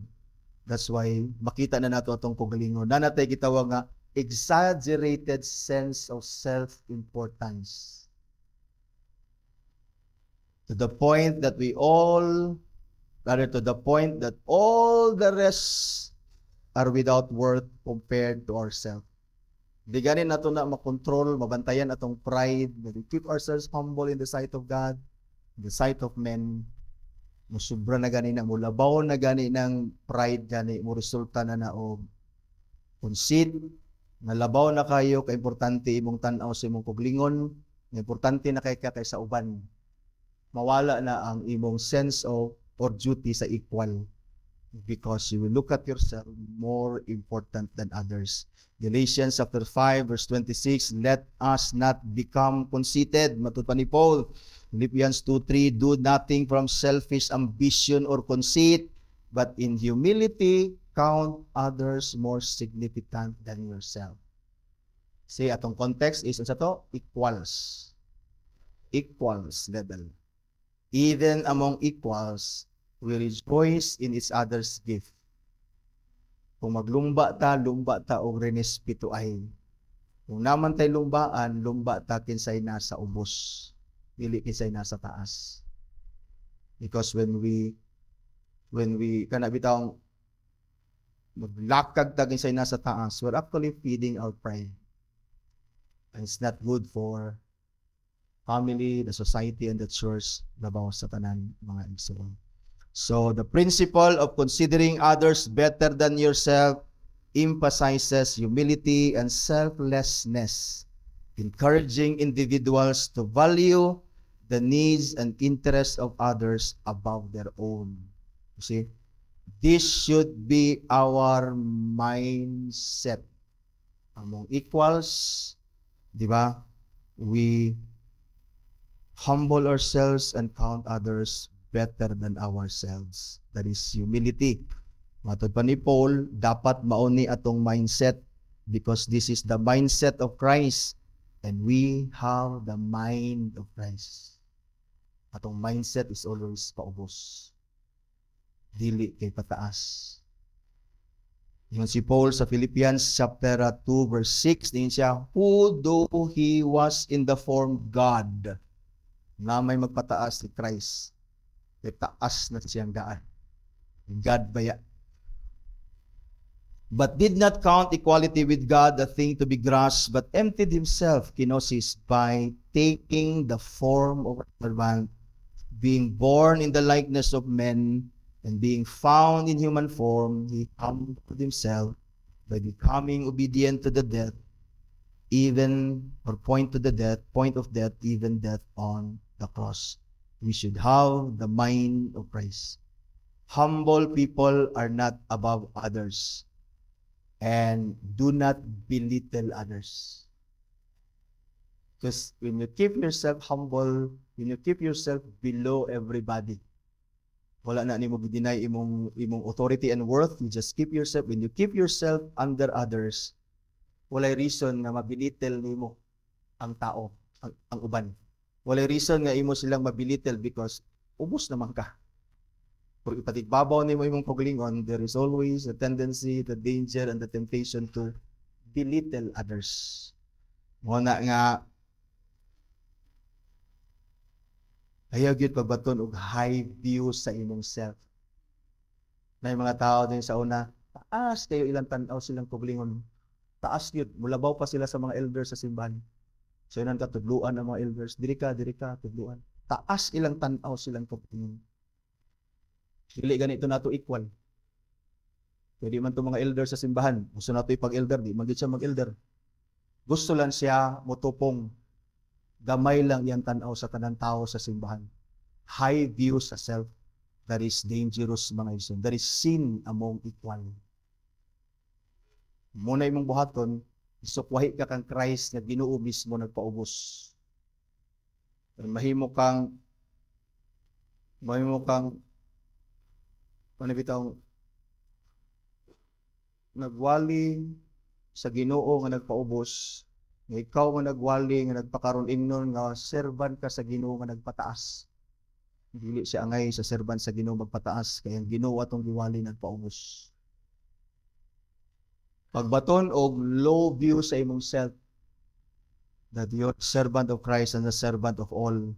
That's why makita na nato atong kaugalingon. Nanatay gitawag nga exaggerated sense of self-importance. To the point that all the rest are without worth compared to ourselves. Di ganin nato na makontrol, mabantayan atong pride, that we keep ourselves humble in the sight of God, in the sight of men. Musubra na gani na, mulabaw na gani ng pride gani, mo resulta na og conceit, nalabaw na kayo, kaimportante imong tanaw sa imong kaugalingon, importante na kay sa uban. Mawala na ang imong sense of or duty sa equal. Because you will look at yourself more important than others. Galatians chapter 5 verse 26, let us not become conceited. Matod pa ni Paul, Philippians 2:3, do nothing from selfish ambition or conceit, but in humility count others more significant than yourself. See, atong context is unsa to? Equals level. Even among equals, we rejoice in each other's gift. Kung lumba ta og renespeto ay. Kung naman tay lumba ta kinsay nasa ubos. Dili kinsay nasa taas. Because when we kana bitawng maglakag ta kinsay nasa taas, we're actually feeding our pride. And it's not good for family, the society, and the church, labaw sa tanan mga igsoon. So, the principle of considering others better than yourself emphasizes humility and selflessness, encouraging individuals to value the needs and interests of others above their own. You see, this should be our mindset. Among equals, di ba? We humble ourselves and count others better than ourselves. That is humility. Matod pa ni Paul, dapat mauni atong mindset because this is the mindset of Christ and we have the mind of Christ. Atong mindset is always paubos. Dili kay pataas. Yung si Paul sa Philippians chapter 2 verse 6, din siya, who though he was in the form God, na may magpataas si Christ, may taas na siyang daan. God baya. But did not count equality with God a thing to be grasped, but emptied himself, kenosis, by taking the form of a servant, being born in the likeness of men, and being found in human form, he humbled himself by becoming obedient to the death, point of death, even death on the cross. We should have the mind of Christ. Humble people are not above others, and do not belittle others. Because when you keep yourself humble, when you keep yourself below everybody, wala na nimo gideny imong authority and worth. You just keep yourself. When you keep yourself under others, walay reason nga mabilittle nimo ang tao, ang uban. Walay reason nga imo silang mabilittle because ubos naman ka. Kung ipatigbabaw nimo imong paglingon, there is always a tendency, the danger, and the temptation to belittle others. Muna nga ayaw gyud pagbaton og high view sa imong self. May mga tao din sa una, taas kayo ilang tan-aw silang paglingon. Taas gyud, mulabaw pa sila sa mga elders sa simbahan. So yun ang katudluan ng mga elders, diri ka, tudluan. Taas ilang tan-aw silang paglingon. Dili ganito nato equal. Pwede man to mga elders sa simbahan, gusto nato ipag-elder, di man gyud siya mag-elder. Gusto lang siya motupong gamay lang iyang tanaw sa tanang tao sa simbahan. High view sa self, that is dangerous mga igsoon. That is sin among equal. Muna imong buhaton, isukwahi ka kang Christ nga Ginoo mismo nagpaubos. Mahimo kang panibitaw nagwali sa Ginoo nga nagpaubos. Nga ikaw nga nagwali, nga nagpakaroon ingnon, nga servant ka sa Ginoo nga nagpataas. Dili siya angay sa servant sa Ginoo magpataas, kaya ang Ginoo atong giwali nagpaubos. Pagbaton og low view sa imong self, that you're servant of Christ and a servant of all.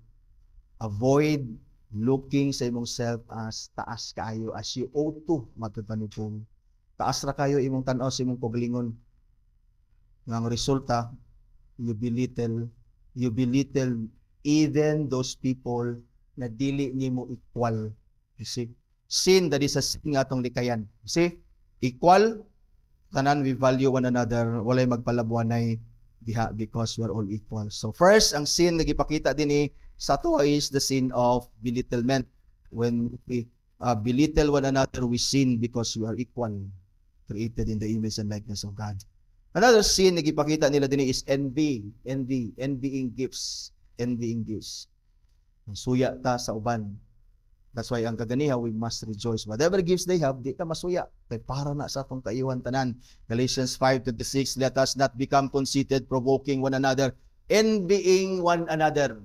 Avoid looking sa imong self as taas kaayo, as you ought to, matutpanipong. Taas ra kayo imong tan-aw sa imong paglingon. Nga ang resulta, you belittle even those people na dili nimo equal. You see? Sin, that is a sin nga atong likayan. You see? Equal, tanan we value one another, walay magpalabuanay diha because we're all equal. So first, ang sin nagipakita din sa to is the sin of belittlement. When we belittle one another, we sin because we are equal, created in the image and likeness of God. Another sin na gipakita nila din is envying gifts. Suya ta sa uban. That's why ang kaganiha, we must rejoice. Whatever gifts they have, di ka masuya. Kaya para na sa atong kaiwan tanan. Galatians 5:26, let us not become conceited, provoking one another, envying one another.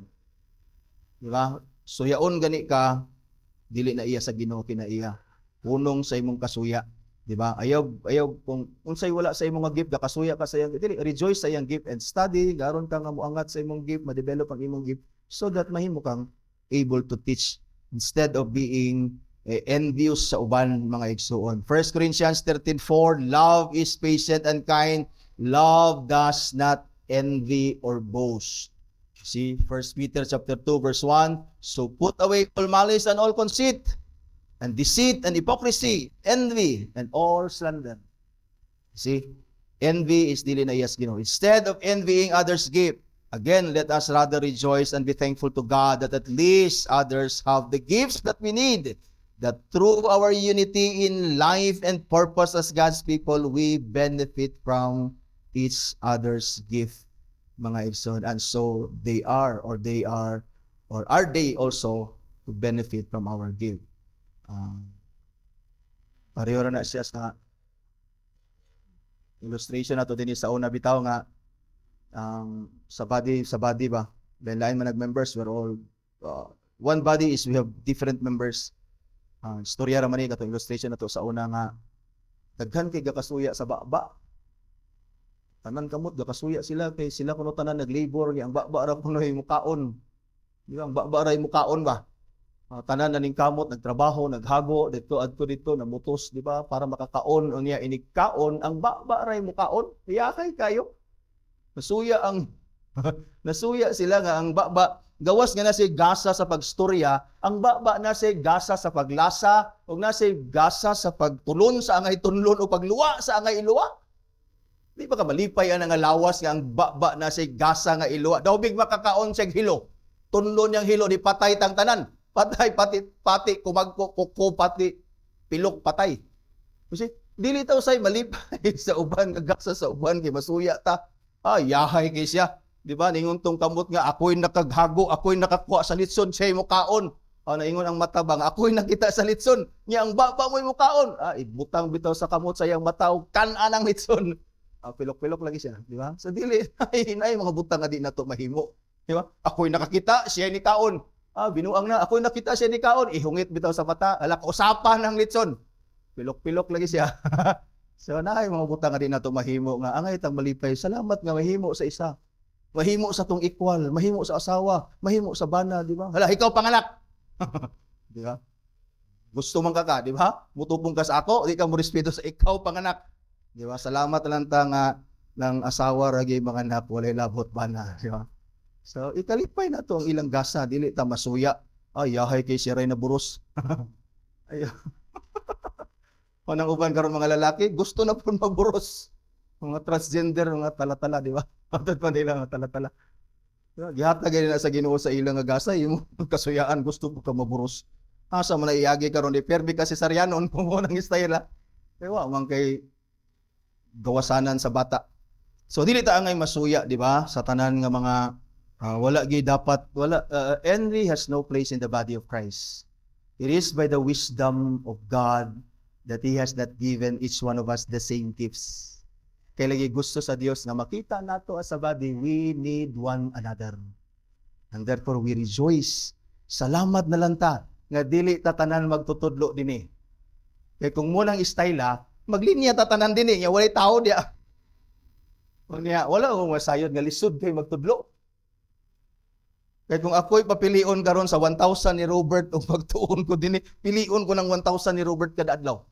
Diba? Suyaon gani ka, dili na iya sa Ginoo kinaiya. Punong sa imong kasuya. Diba? Ayaw kung unsay wala sa imong gift, kasuya ka sa iyang gift, rejoice sa iyang gift and study, garon ka nga moangat sa imong gift, ma-develop ang imong gift so that mahimo kang able to teach instead of being envious sa uban mga igsoon. 1 Corinthians 13:4, love is patient and kind, love does not envy or boast. See, 1 Peter chapter 2 verse 1, so put away all malice and all conceit, and deceit and hypocrisy, envy, and all slander. See, envy is dili na iyas Ginoo. Instead of envying others' gift, again, let us rather rejoice and be thankful to God that at least others have the gifts that we need, that through our unity in life and purpose as God's people, we benefit from each other's gift, mga igsoon. And so are they also to benefit from our gift. Pareho na siya sa illustration nato din sa una bitaw nga sa body ba, lain man nag-members, we're all one body is we have different members. Storya ra man ni kato illustration nato sa una nga Daghan kay gakasuya sa baba. Tanan kamot gakasuya sila kay sila kuno tanan naglabor ang baba ra kuno mukaon. Di ba? Ang baba ra mukaon ba? Tanan na ning kamot nagtrabaho, naghago dito adto dito namutos, di ba? Para makakaon unya inig kaon ang baba ra mukaon. Iyakay kayo. Nasuya ang nasuya sila nga ang baba gawas nga na si gasa sa pagstorya, ang baba na si gasa sa paglasa ug na si gasa sa pagtulon sa angay tunlon o pagluwa sa angay iluwa. Di ba ka malipay ang nga lawas nga ang baba na si gasa nga iluwa. Daw big makakaon sa hilo. Tunlon yang hilo ni patay tang tanan. Patay pati kumagko kuko pati pilok patay. Kasi dili taw say malipay sa uban nga gasa sa uban kay masuya ta. Yahay kay siya. Di ba? Ningon tong kamot nga ako'y nakaghago, ako'y nakakuha sa litson, siya'y mukaon. Naingon ang matabang, ako'y nakita sa litson, niya ang baba mo'y mukaon. Ibutang bitaw sa kamot sa iyang mataw, kan-an ang litson. Pilok-pilok lagi siya, di ba? So dili, ay mga butang nga di na to mahimo. Di ba? Ako'y nakakita, siya'y ni kaon. Binuang na, ako'y nakita siya ni kaon, ihungit bitaw sa mata, kausapan ng litson. Pilok-pilok lagi siya. So na ay mga butang nga di na to mahimo nga angay tang malipay. Salamat nga mahimo sa isa. Mahimo sa tong equal, mahimo sa asawa, mahimo sa bana, di ba? Hala, ikaw panganak. Di ba? Gusto man ka, di ba? Mutupong ka sa ako, di ka mo respeto sa ikaw panganak. Di ba? Salamat lang ta nga ng asawa ragi mga anak, walay labot bana, di ba? So, ikalipay na to ang ilang gasa, dili ta masuya. Yahay kay siya rin na buros. Ayaw. Nang uban karon mga lalaki, gusto na po magburos. Mga transgender, mga talatala, di ba? Matod pa nila mga talatala. Gihatag na sa Ginoo sa ilang nga gasa, yung kasuyaan, gusto mo ka maburos. Asa mo na iagi karon di permi kasi saryanon, kung mo nang istayla. Kaya man kay gawasanan sa bata. So, dili ta angay masuya, di ba? Sa tanan nga mga envy has no place in the body of Christ. It is by the wisdom of God that He has not given each one of us the same gifts. Kaya lagi gusto sa Dios nga makita nato as a body, we need one another. And therefore, we rejoice. Salamat na lang ta, nga dili tatanan magtutudlo din Kaya kung mo lang istayla, maglinya tatanan din walay tao diya. Wala akong masayod nga lisod kay magtudlo. Kaya kung ako'y papilion karon sa 1,000 ni Robert o magtuon ko din pilion ko ng 1,000 ni Robert kada adlaw.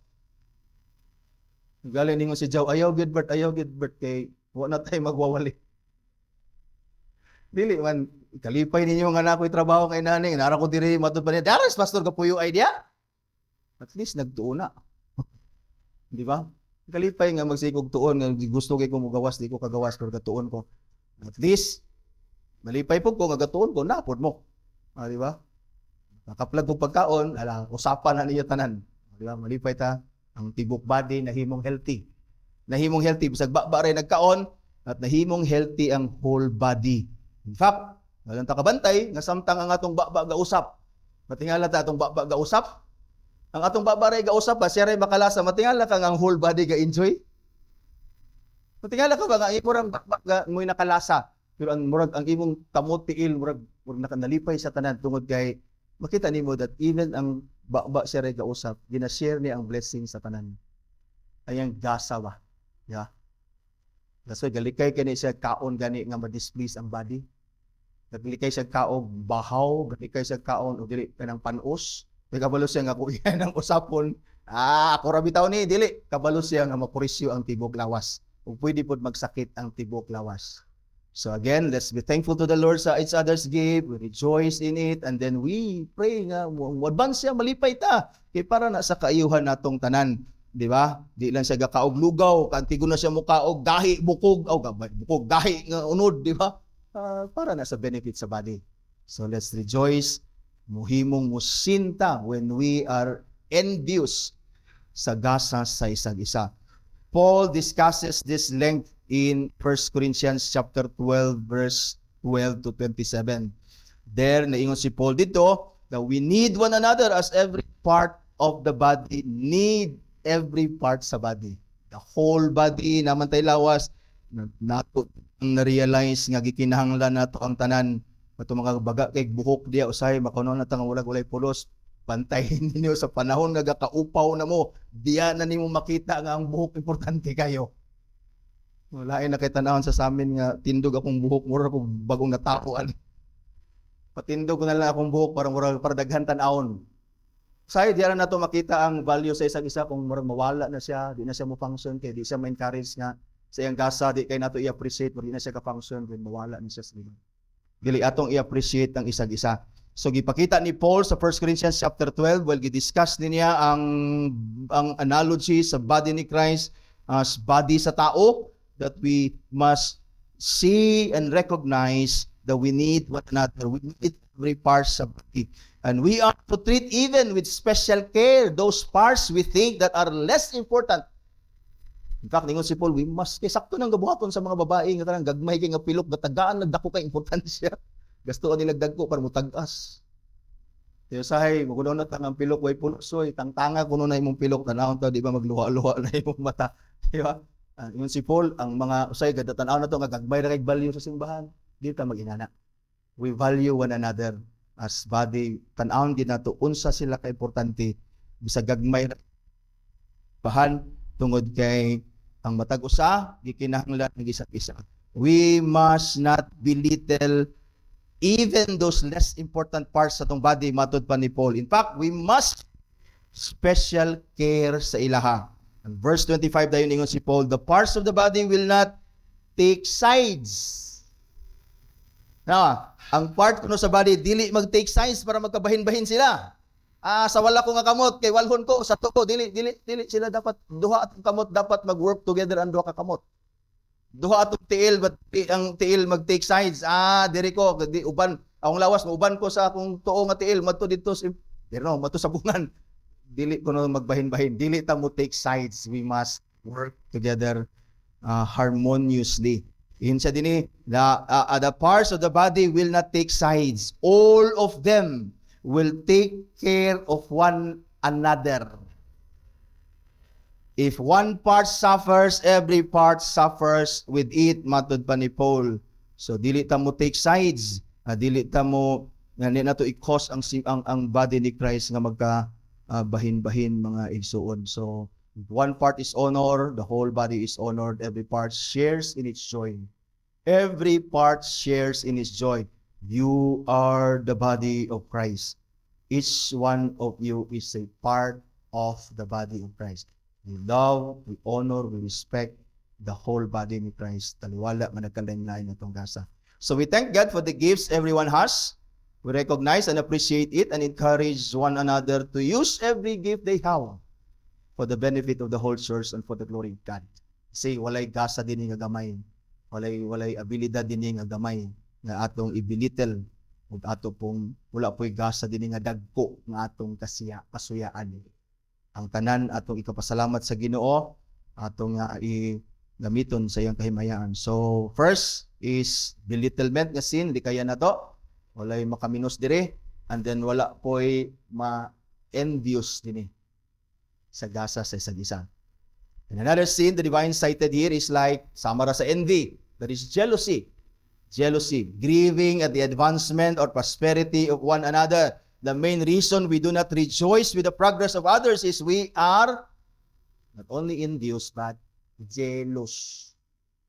Galing ningon si Jow, ayaw Gilbert kay wala na tayo magwawali. Dili man kalipay ninyo nga na ako'y trabaho kay nani, nara ko diri matud pa niya. Daras pastor ka puyo idea. At least nagtuon na. Di ba? Kalipay nga magsigog tuon nga gusto kay ko mugawas di ko kagawas pero gatuon ko. At least malipay po ko nga gatuon ko napod mo. Di ba? Nakaplag ko pagkaon, usapan na niyo tanan. Di ba? Malipay ta ang tibok body nahimong healthy. Nahimong healthy bisag baba ray nagkaon at nahimong healthy ang whole body. In fact, walang takabantay nga samtang ang atong baba gausap. Matingala ta atong baba gausap. Ang atong baba ray gausap ba siya ray makalasa matingala ka nga ang whole body ga-enjoy. Matingala ka ba nga imong baba ga mo'y nakalasa. Pero ang murag ang imong kamot tiil murag nakanalipay sa tanan tungod kay makita nimo that even ang baba siya ray gausap, gina-share niya ang blessing sa tanan. Ayang gasa ba? Yeah. Kasi galikay kani siya kaon gani nga ma-displease ang body. Galikay siya kaog bahaw, galikay siya kaon o dili kanang panos. May kabalo siya nga kuya ng usapon. Ako ra bitaw ni dili kabalo siya nga mapurisyo ang tibok lawas. Ug pwede pod magsakit ang tibok lawas. So again, let's be thankful to the Lord sa each other's gift. We rejoice in it. And then we pray nga, advance siya, malipay ta. Kaya para na sa kaayuhan natong tanan. Di ba? Di lang siya gakaog lugaw. Kantigo na siya mukaog, gahi, bukog. Bukog, gahi, nga unod. Di ba? Para na sa benefit sa body. So let's rejoice. Muhimong musinta when we are envious sa gasa sa isang isa. Paul discusses this length in 1 Corinthians chapter 12 verse 12 to 27. There naingon si Paul dito that we need one another as every part of the body need every part sa body. The whole body naman tay lawas nato na-realize nga gikinahanglan nato ang tanan. Ato mga baga kay buhok diya usay makuno na tang walay pulos Pantayin ninyo sa panahon nga gakaupaw na mo, diya na nimo makita nga ang buhok importante kayo. Wala ay nakitanahon sa amin nga tindog akong buhok, mura ko bagong natakuan. Patindog ko na lang akong buhok para daghan tan-awon. Say diya na nato makita ang value sa isang isa kung murag mawala na siya, di na siya mo function kay di siya ma-encourage nga sa iyang gasa, di kay nato i-appreciate, di na siya ka-function kung mawala na siya sa liman. Dili atong i-appreciate ang isang isa. So gipakita ni Paul sa 1 Corinthians chapter 12 while gi-discuss niya ang analogy sa body ni Christ as body sa tao, that we must see and recognize that we need one another. We need every part sa body. And we are to treat even with special care those parts we think that are less important. In fact, ningon si Paul, we must, kay sakto nang gabuhaton sa mga babae, nga tanang gagmay kay nga pilok, gatagaan, nagdako kay importansya. Gasto ni nagdagko para mo tagas. Tiyo sahay, magunaw na ang pilok, way pulosoy, tangtanga kuno na imong pilok, tanawon to, di ba magluha-luha na imong mata. Di ba? Yun si Paul, ang mga usay gadatanaw na to nga gagmay ra kay value sa simbahan, di ta maginana. We value one another as body. Tan-awon gid nato unsa sila ka importante bisag gagmay ra bahan tungod kay ang matag usa gikinahanglan ng isa't isa. We must not belittle even those less important parts sa tong body, matud pa ni Paul. In fact, we must special care sa ilaha. And verse 25 dayon ingon si Paul, the parts of the body will not take sides. Ang part kuno sa body dili mag-take sides para magkabahin-bahin sila. Sa wala ko nga kamot kay walhon ko sa tuko dili sila dapat duha at kamot dapat mag-work together ang duha ka kamot. Duha atong tiil but ang tiil mag-take sides. Diri ko di uban akong lawas uban ko sa akong tuo nga tiil madto dito madto sa bungan. Dili kuno magbahin-bahin, dili ta mo take sides. We must work together harmoniously. Insa dinhi the parts of the body will not take sides. All of them will take care of one another. If one part suffers, every part suffers with it, matud pa ni Paul. So dili ta mo take sides, dili ta mo nato i-cause ang body ni Christ nga magka bahin-bahin mga igsuon. So, one part is honor, the whole body is honored, every part shares in its joy. Every part shares in its joy. You are the body of Christ. Each one of you is a part of the body of Christ. We love, we honor, we respect the whole body ni Christ. Taliwala man nagkalain-lain na itong gasa. So we thank God for the gifts everyone has. We recognize and appreciate it and encourage one another to use every gift they have for the benefit of the whole church and for the glory of God. Kasi walay gasa din nga gamay. Walay abilidad din nga gamay nga atong ibilitel ug ato pong wala po'y gasa din nga dagko nga atong kasuyaan. Ang tanan atong ikapasalamat sa Ginoo atong nga gamiton sa iyang kahimayaan. So first is belittlement nga sin, di kaya na to. Walay makaminos dire, and then wala po'y ma-envious din sa gasa sa isang isa. And another sin the divine cited here is like samara sa envy, that is jealousy. Jealousy, grieving at the advancement or prosperity of one another. The main reason we do not rejoice with the progress of others is we are not only envious but jealous.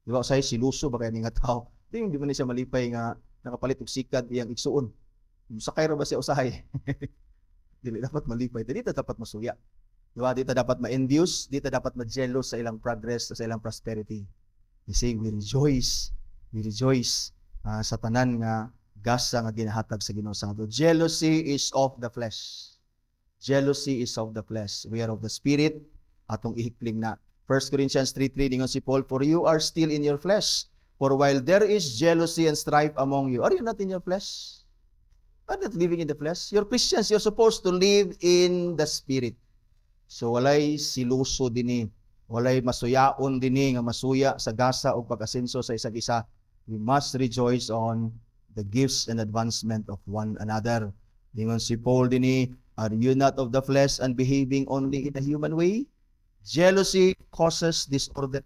Di ba say siluso ba kaya nga tao? Di man siya malipay nga nakapalit og sikad iyang igsuon. Sakay ra ba siya usahay? Dili dapat malipay, dili ta dapat masuya. Diba? Di ta dapat ma-envious, di ta dapat ma-jealous sa ilang progress, sa ilang prosperity. You see, we rejoice sa tanan nga gasa nga ginahatag sa Ginoo sa ato. Jealousy is of the flesh. Jealousy is of the flesh. We are of the spirit. Atong ihikling na. 1 Corinthians 3:3 ningon si Paul, for you are still in your flesh. For while there is jealousy and strife among you, are you not in your flesh? Are you not living in the flesh? You're Christians, you're supposed to live in the Spirit. So walay siluso dinhi, walay masuyaon dinhi nga masuya sa gasa o pag-asenso sa isa't isa. We must rejoice on the gifts and advancement of one another. Dingon si Paul dinhi, are you not of the flesh and behaving only in a human way? Jealousy causes disorder.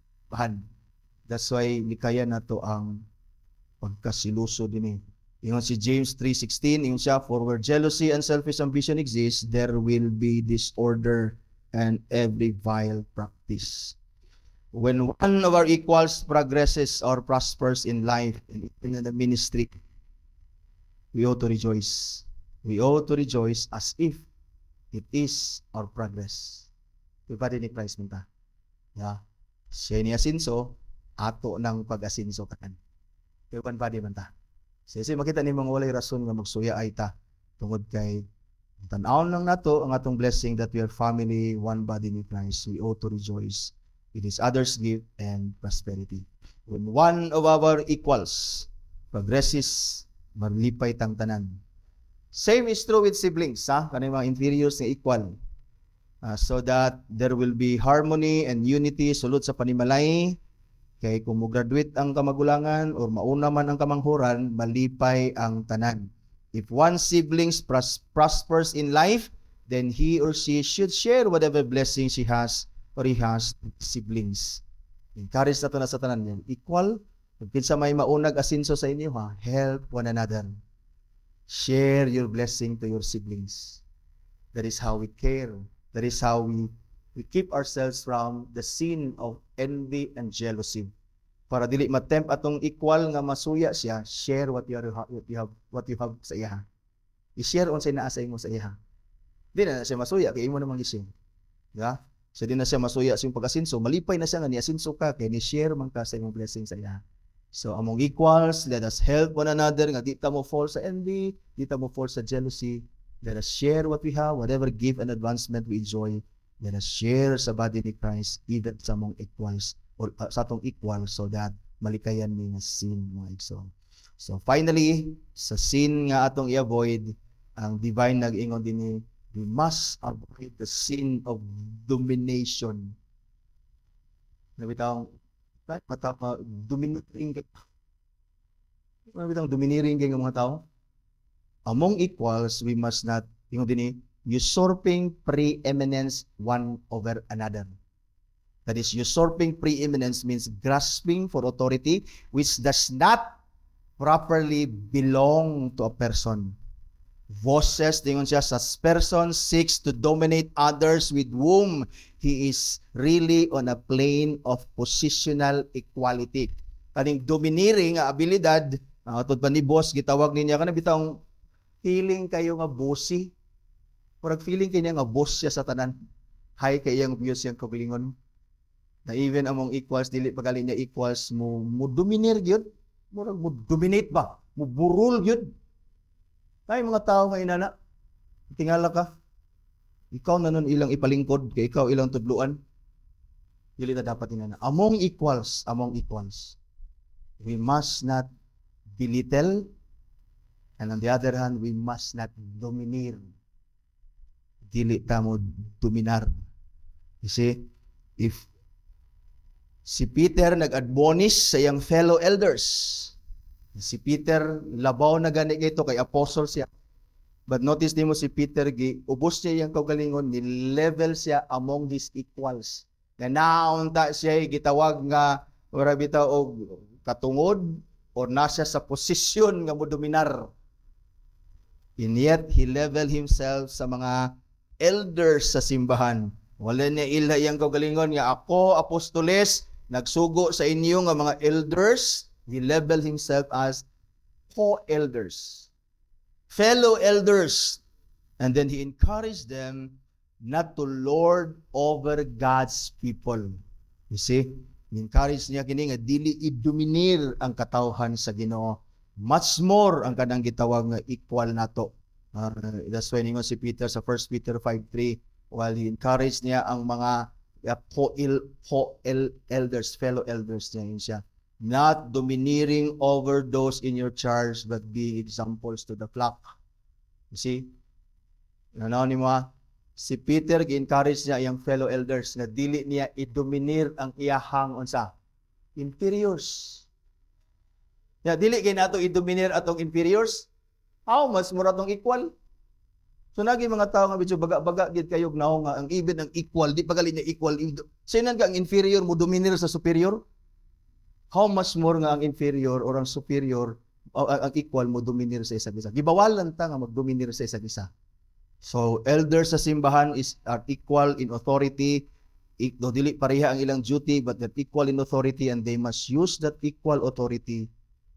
That's why nikaya na to ang pagkasiluso din Ingon si James 3:16, ingon siya, for where jealousy and selfish ambition exist, there will be disorder and every vile practice. When one of our equals progresses or prospers in life and in the ministry, we ought to rejoice. We ought to rejoice as if it is our progress. Diba din ni Christ minta? Yeah. Siya ni asinso, ato ng pag-asinso kan. Diba pa di man ta? Kasi makita ni mga walay rason nga magsuya ay ta tungod kay tan-aon lang nato ang atong blessing that we are family, one body ni Christ. We ought to rejoice. It is others' gift and prosperity. When one of our equals progresses, marlipay tang tanan. Same is true with siblings, ha? Kanang mga inferiors nga equal. So that there will be harmony and unity sulod sa panimalay. Kay kung mo-graduate ang kamagulangan or mauna man ang kamanghuran, malipay ang tanan. If one siblings prospers in life, then he or she should share whatever blessing she has or he has siblings. Encourage na to na sa tanan yan. Equal, kung kinsa may maunag asinso sa inyo, ha? Help one another. Share your blessing to your siblings. That is how we care. That is how we keep ourselves from the sin of envy and jealousy. Para dili matempt atong equal nga masuya siya, share what you have sa iya. I-share unsay naa sa imo sa iya. Di na siya masuya kay imo namang ising. Yeah? So di na siya masuya sa iyong pag-asinso, malipay na siya nga ni-asinso ka kay ni-share man ka sa imong blessing sa iya. So among equals, let us help one another nga di ta mo fall sa envy, di ta mo fall sa jealousy. Let us share what we have, whatever gift and advancement we enjoy. Let us share sa body ni Christ, even sa mong equals, or sa atong equal, so that malikayan ni nga sin, mga igsoon. So finally, sa sin nga atong i-avoid, ang divine nag-ingon din ni, we must avoid the sin of domination. Nabitang, domineering kay mga tao. Among equals, we must not, ingon din ni, usurping preeminence one over another. That is, usurping preeminence means grasping for authority which does not properly belong to a person. Voses, tingon siya, sa person seeks to dominate others with whom he is really on a plane of positional equality. Kaning domineering nga abilidad, atod pa ni boss, gitawag niya ka na bitang feeling kayo nga bossy. Murag feeling kay niya nga boss siya sa tanan. Hay kay iyang views yung kabilingon. Na even among equals, dili pagali niya equals, mo dominate gyud. Murag mo dominate ba? Mo burul gyud. Ay mga tao nga inana, tingala ka. Ikaw na nun ilang ipalingkod, kay ikaw ilang tudluan. Dili na dapat inana. Among equals, we must not belittle, and on the other hand, we must not domineer. Dili ta mo dominar. You see, if si Peter nag-admonish sa iyang fellow elders, si Peter labaw na gani ito kay apostle siya. But notice nimo si Peter ubos niya iyang kaugalingon, ni level siya among his equals. Na naunta siya gitawag nga ora bitaw og katungod or nasa sa posisyon nga mo dominar. And yet he level himself sa mga elders sa simbahan. Wala niya ila iyang kaugalingon nga ako apostoles nagsugo sa inyo nga mga elders. He level himself as co-elders, fellow elders, and then he encouraged them not to lord over God's people. You see, he encouraged niya kini nga dili i-dominate ang katawhan sa Ginoo. Much more ang kanang gitawag nga equal nato. That's why ningon si Peter sa 1 Peter 5:3, while he encouraged niya ang mga co-elders, fellow elders niya, yun siya. Not domineering over those in your charge, but be examples to the flock. You see? Ano ni mo? Si Peter, gi-encourage niya yung fellow elders na dili niya i-dominate ang iyahang unsa? Inferiors. Ya, dili kay nato i-dominate atong inferiors. How mas mura tong equal? So nagi mga tao nga medyo baga-baga gid kayo naho nga ang even ang equal, di pagali niya equal. Sinan ka ang inferior mo dominate sa superior? How much more nga ang inferior or ang superior ang equal mo dominir sa isa't isa. Gibawalan ta nga magdominir sa isa't isa. So elders sa simbahan are equal in authority. Do dili pareha ang ilang duty, but they're equal in authority, and they must use that equal authority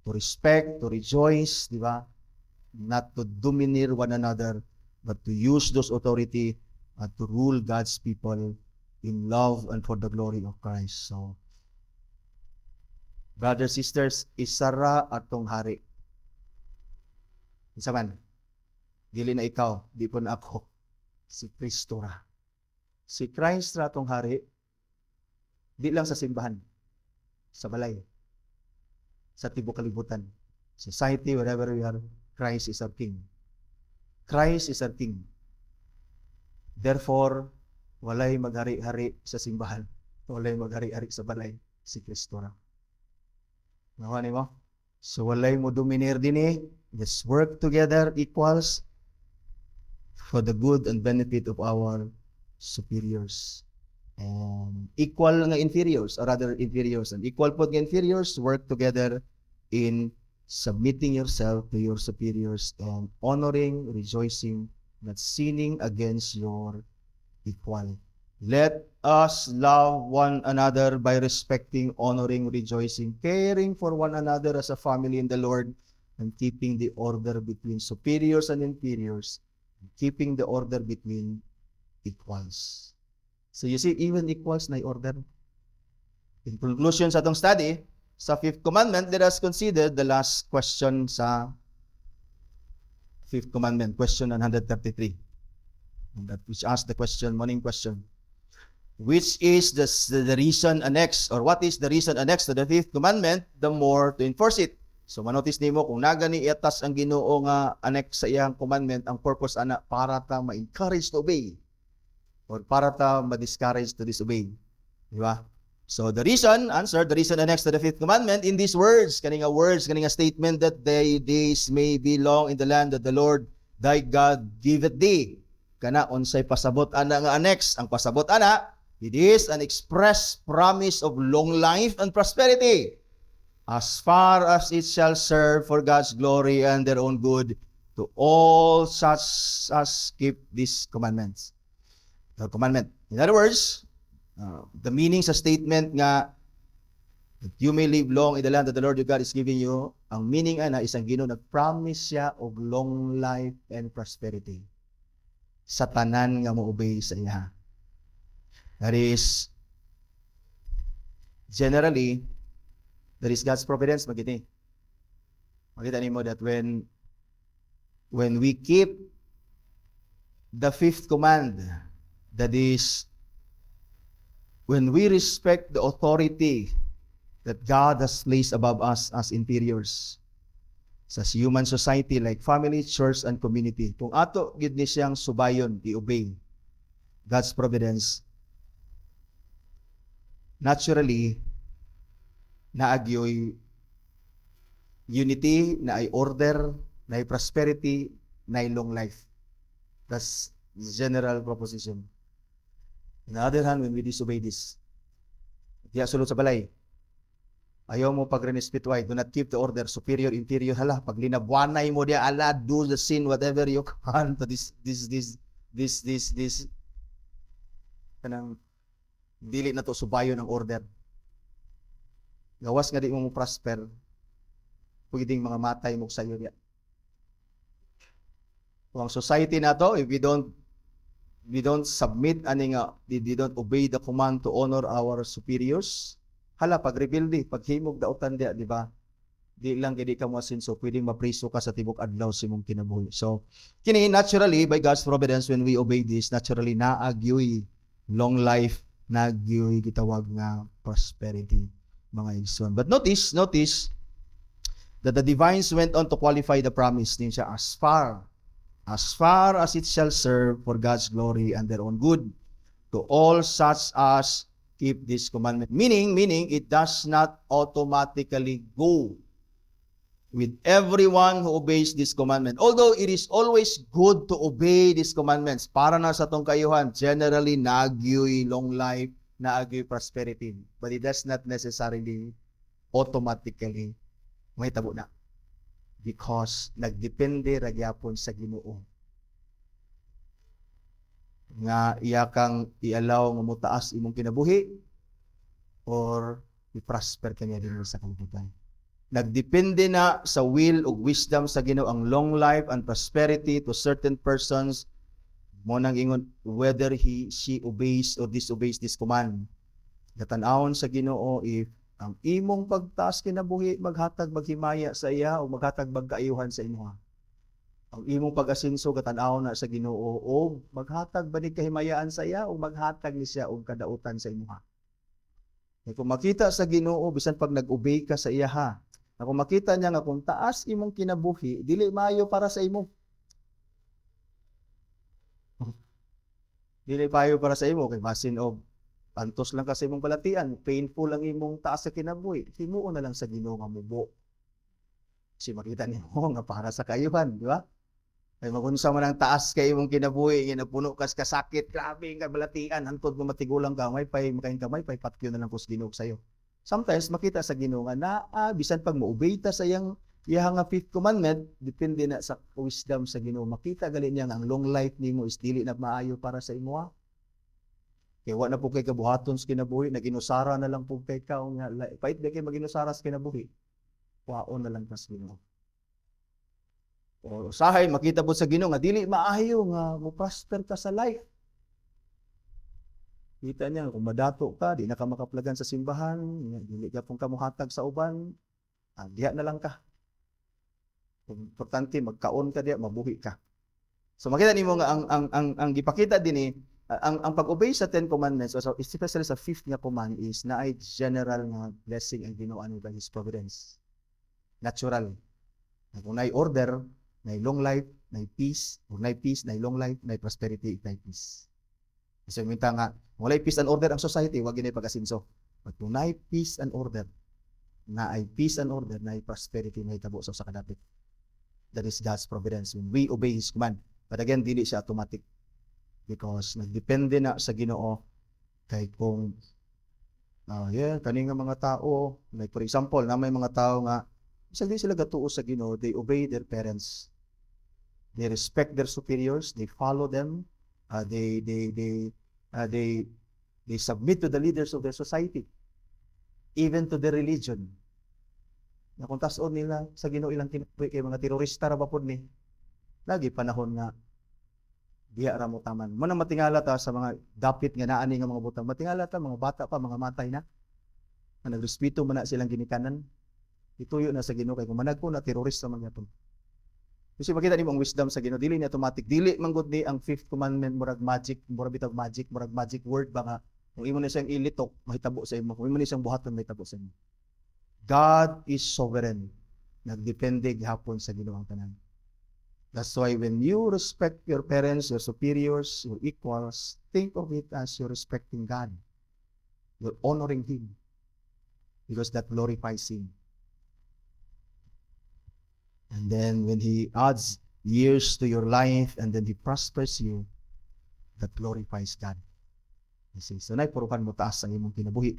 to respect, to rejoice, di ba? Not to domineer one another, but to use those authority to rule God's people in love and for the glory of Christ. So, brothers, sisters, isara atong hari. Isa man, dili na ikaw, di po na ako, si Kristo ra. Si Christ ra atong hari, di lang sa simbahan, sa balay, sa tibok kalibutan, society, wherever we are, Christ is our King. Christ is our King. Therefore, walay maghari-hari sa simbahan, walay maghari-hari sa balay, si Kristo ra. Nawa ni mo? So, walay mo dominir din eh. Let's work together, equals, for the good and benefit of our superiors. And equal nga inferiors, or rather inferiors, and equal po nga inferiors, work together in submitting yourself to your superiors and honoring, rejoicing, not sinning against your equal. Let us love one another by respecting, honoring, rejoicing, caring for one another as a family in the Lord, and keeping the order between superiors and inferiors, and keeping the order between equals. So you see, even equals na order. In conclusion sa atong study, sa fifth commandment, let us consider the last question sa fifth commandment, question 133. That which asked the question, morning question. Which is the reason annexed, or what is the reason annexed to the fifth commandment, the more to enforce it? So manotis nimo kung nagani iatas ang Ginoo nga annex sa iyang commandment, ang purpose ana para ta ma-encourage to obey, or para ta ma-discourage to disobey. Di ba? So the reason, answer, the reason annexed to the fifth commandment in these words, kaninga statement that thy days may be long in the land that the Lord thy God giveth thee. Kana unsay pasabot ana nga annex, ang pasabot ana, it is an express promise of long life and prosperity, as far as it shall serve for God's glory and their own good to all such as keep these commandments. The commandment. In other words, the meaning sa statement nga that you may live long in the land that the Lord your God is giving you, ang meaning ana isang Ginoo nag-promise siya og long life and prosperity sa tanan nga mo-obey sa iya. That is, generally, that is God's providence, magiti. Makita nimo that when we keep the fifth command, that is, when we respect the authority that God has placed above us as inferiors sa human society like family, church, and community, kung ato gid ni siyang subayon, i-obey God's providence, naturally, naagyoy unity, naay order, naay prosperity, naay long life. That's the general proposition. On the other hand, when we disobey this, diya sulod sa balay, ayaw mo pag-respectway, do not keep the order, superior, inferior, hala, pag linabwanay mo diya, ala, do the sin, whatever you can, to this, kanang, dili na to subayon ang order. Gawas nga di mo prosper, pwedeng mga matay mo sa iyo diya. Kung ang society na to, if we don't submit ani nga, we don't obey the command to honor our superiors, hala pag rebelde, pag himog dautan diya, di ba? Di lang gidi ka mo asinso, pwedeng mapriso ka sa tibok adlaw sa imong kinabuhi. So, kini naturally by God's providence, when we obey this, naturally naagyoy long life, nagyoy gitawag nga prosperity, mga igsoon. But notice that the divines went on to qualify the promise din siya, as far as it shall serve for God's glory and their own good to all such as keep this commandment. Meaning it does not automatically go with everyone who obeys this commandment. Although it is always good to obey these commandments, para na sa tong kayuhan, generally nagyoy long life, nagyoy prosperity. But it does not necessarily automatically may tabo na. because nagdepende ra gyapon sa Ginoo. Nga iya kang i-allow nga mutaas imong kinabuhi or i-prosper ka niya dinhi sa kalibutan. Nagdepende na sa will o wisdom sa Ginoo ang long life and prosperity to certain persons mo nang ingon whether she obeys or disobeys this command. Gatan-awon sa Ginoo if ang imong pagtaas kinabuhi maghatag maghimaya sa iya o maghatag magkaayuhan sa imuha. Ang imong pag-asenso gatan-awon na sa Ginoo o maghatag banig kahimayaan sa iya o maghatag ni siya og kadautan sa imuha. Kung makita sa Ginoo bisan pag nag-obey ka sa iya ha. Kung makita niya nga kung taas imong kinabuhi, dili maayo para sa imo. Dili maayo para sa imo kay basin og pantos lang kasi imong balatian, painful ang imong taas sa kinabuhi. Himuon na lang sa Ginoo nga mubo. Si makita nimo nga para sa kaayuhan, di ba? Ay magunsa man ang taas kay imong kinabuhi, nga napuno kas kasakit, grabe nga balatian, hantod mo matigulang gamay pay makain kamay pay patyo na lang kus Ginoo sayo. Sometimes makita sa Ginoo nga bisan pag mo-obey ta sa iyang nga fifth commandment, depende na sa wisdom sa Ginoo. Makita gali niya nga ang long life nimo is dili na maayo para sa imo. Kay wa na po kay kabuhaton sa kinabuhi, naginusara na lang po kay ka nga pait di kay maginusara sa kinabuhi. Waon na lang tas Ginoo. O usahay makita po sa Ginoo nga dili maayo nga mo-prosper ka sa life. Kita niya, kung madato ka, di na ka makaplagan sa simbahan, dili ka pong kamuhatag sa uban, diha na lang ka. Importante, magkaon ka diha, mabuhi ka. So makita nimo nga ang gipakita din ang pag-obey sa 10 commandments, so especially sa 5th nga command is na ay general nga blessing ang Ginoo ani by His providence. Natural. Kung naay order, naay long life, naay peace, kung naay peace, naay long life, naay prosperity, naay peace. Kasi minta nga, walay peace and order ang society, wag ginay pag-asinso. But kung naay peace and order, naay peace and order, naay prosperity, naay tabo sa kadapit. That is God's providence when we obey His command. But again, dili siya automatic. Because nagdepende na sa Ginoo kay kung kani nga mga tao, like for example, na may mga tao nga isang di sila gatuo sa Ginoo, they obey their parents. They respect their superiors, they follow them, they submit to the leaders of their society, even to their religion. Na kung tas-on nila sa Ginoo ilang kinabuhi kay mga terorista ra ba pud ni. Lagi panahon nga diya ra mo taman. Mo na matingala ta sa mga dapit nga naani nga mga butang. Matingala ta mga bata pa mga matay na. Nga nagrespeto man na silang ginikanan. Ituyo na sa Ginoo kay kung managko na terorista man gyapon. Kasi makita nimo ang wisdom sa Ginoo, dili ni automatic. Dili man gud ni ang 5th commandment murag magic, murag bitag magic, murag magic word ba nga kung imo na siyang ilitok, mahitabo sa imo. Kung imo na siyang buhaton, mahitabo sa imo. God is sovereign. Nagdepende gihapon sa Ginoo ang tanan. That's why when you respect your parents, your superiors, your equals, think of it as you're respecting God. You're honoring Him. Because that glorifies Him. And then when He adds years to your life and then He prospers you, that glorifies God. You see? So naipurukan mo taas ang imong kinabuhi.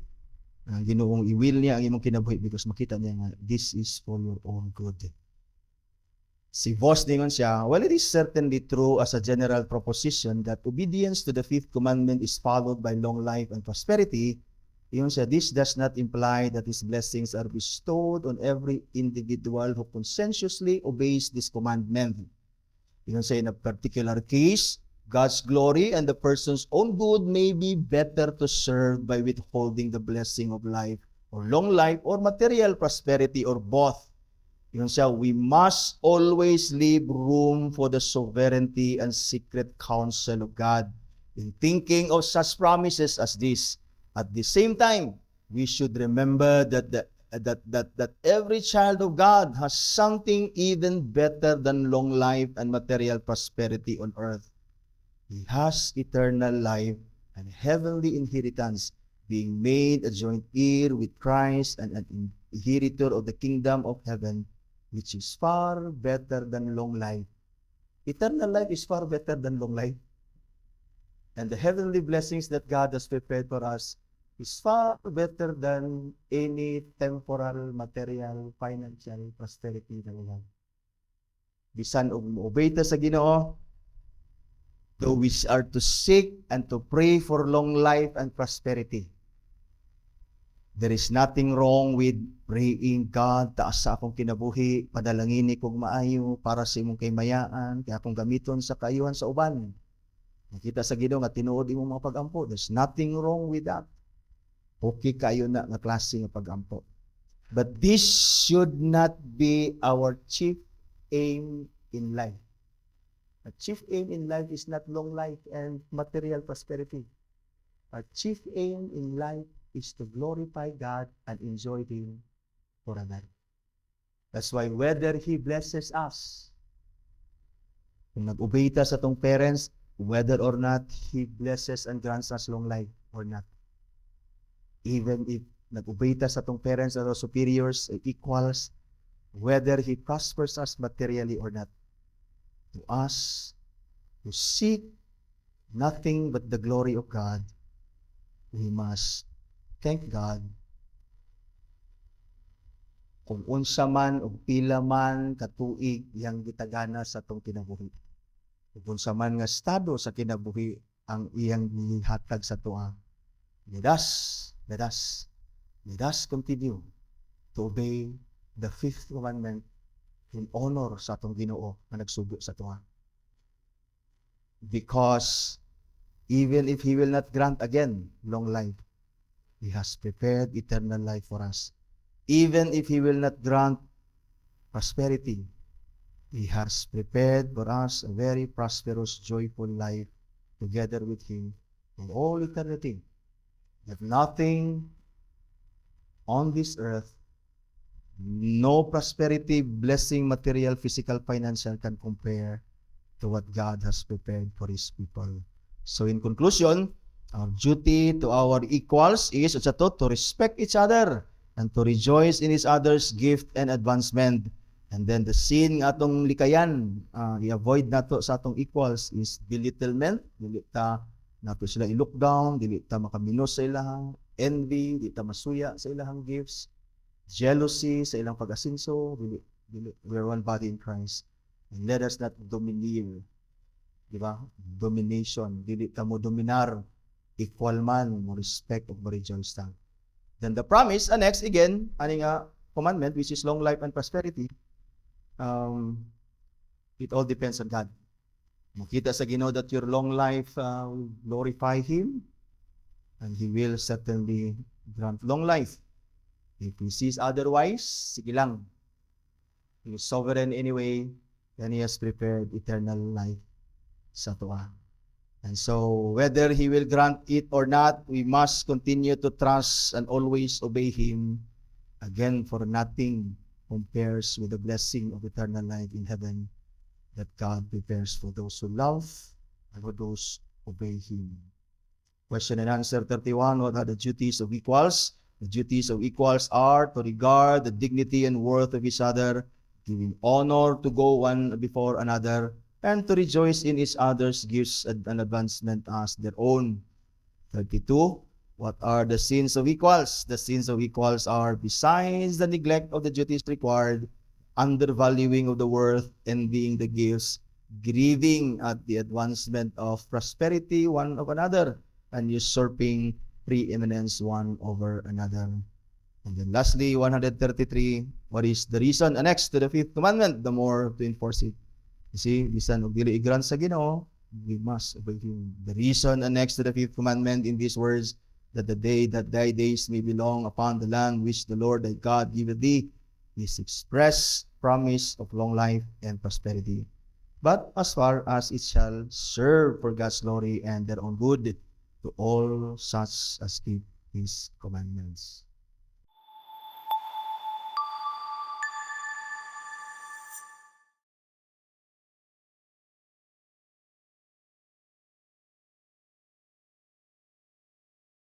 Ang Ginoong i-will niya ang imong kinabuhi because makita niya nga, this is for your own good. Si Vos dingon siya, well, it is certainly true as a general proposition that obedience to the 5th commandment is followed by long life and prosperity. Yun siya, this does not imply that His blessings are bestowed on every individual who conscientiously obeys this commandment. Yun siya, in a particular case, God's glory and the person's own good may be better to serve by withholding the blessing of life or long life or material prosperity or both. Yun siya, we must always leave room for the sovereignty and secret counsel of God in thinking of such promises as this. At the same time, we should remember that every child of God has something even better than long life and material prosperity on earth. He has eternal life and heavenly inheritance, being made a joint heir with Christ and an inheritor of the kingdom of heaven, which is far better than long life. Eternal life is far better than long life. And the heavenly blessings that God has prepared for us is far better than any temporal, material, financial prosperity that we have. bisan og moobey ta sa Ginoo, though we are to seek and to pray for long life and prosperity. There is nothing wrong with praying, God, taas sa akong kinabuhi, padalangin ni kong maayo para sa imong kaymayaan, kaya akong gamiton sa kaayuhan sa uban. Nakita sa Ginoo nga tinuod imong mga pag-ampo. There's nothing wrong with that. Okay kayo na nga klase nga pag-ampo. But this should not be our chief aim in life. Our chief aim in life is not long life and material prosperity. Our chief aim in life is to glorify God and enjoy Him forever. That's why whether He blesses us, kung nag-obey ta sa tong parents, whether or not He blesses and grants us long life or not. Even if nag-obey ta sa tong parents or superiors, equals, whether He prospers us materially or not. To us, to seek nothing but the glory of God, we must thank God kung unsa man o pila man katuig yang gitagana sa tong kinabuhi. Kung unsa man nga estado sa kinabuhi ang iyang gihatag sa tuwa. Let us continue to obey the fifth commandment in honor sa atong Ginoo nga nagsugo sa tuwa. Because even if He will not grant again long life, He has prepared eternal life for us. Even if He will not grant prosperity, He has prepared for us a very prosperous, joyful life together with Him in all eternity. That nothing on this earth, no prosperity, blessing, material, physical, financial can compare to what God has prepared for His people. So in conclusion, our duty to our equals is to respect each other and to rejoice in each other's gift and advancement. And then the sin nga atong likayan, i-avoid nato sa atong equals is belittlement. Dili ta nato sila i-look down, dili ta makaminos sa ilahang envy, dili ta masuya sa ilahang gifts, jealousy sa ilang pag-asinso, we're one body in Christ. And let us not domineer. Diba? Domination. Dili ta mo dominar. Equal man, mo respect o mo rejoice ta. Then the promise, next again, ani nga commandment, which is long life and prosperity, it all depends on God. Makita sa Ginoo that your long life will glorify Him, and He will certainly grant long life. If He sees otherwise, sige lang. He is sovereign anyway, and He has prepared eternal life sa tuwa. And so, whether He will grant it or not, we must continue to trust and always obey Him. Again, for nothing compares with the blessing of eternal life in heaven that God prepares for those who love and for those who obey Him. Question and answer 31, what are the duties of equals? The duties of equals are to regard the dignity and worth of each other, giving honor to go one before another, and to rejoice in each other's gifts and advancement as their own. 32. What are the sins of equals? The sins of equals are, besides the neglect of the duties required, undervaluing of the worth, envying the gifts, grieving at the advancement of prosperity one of another, and usurping preeminence one over another. And then lastly, 133, what is the reason annexed to the fifth commandment? The more to enforce it. You see, bisan og dili i-grant sa Ginoo, we must obey Him. The reason annexed to the fifth commandment in these words, that the day that thy days may belong upon the land which the Lord thy God giveth thee, is express promise of long life and prosperity. But as far as it shall serve for God's glory and their own good, to all such as keep His commandments.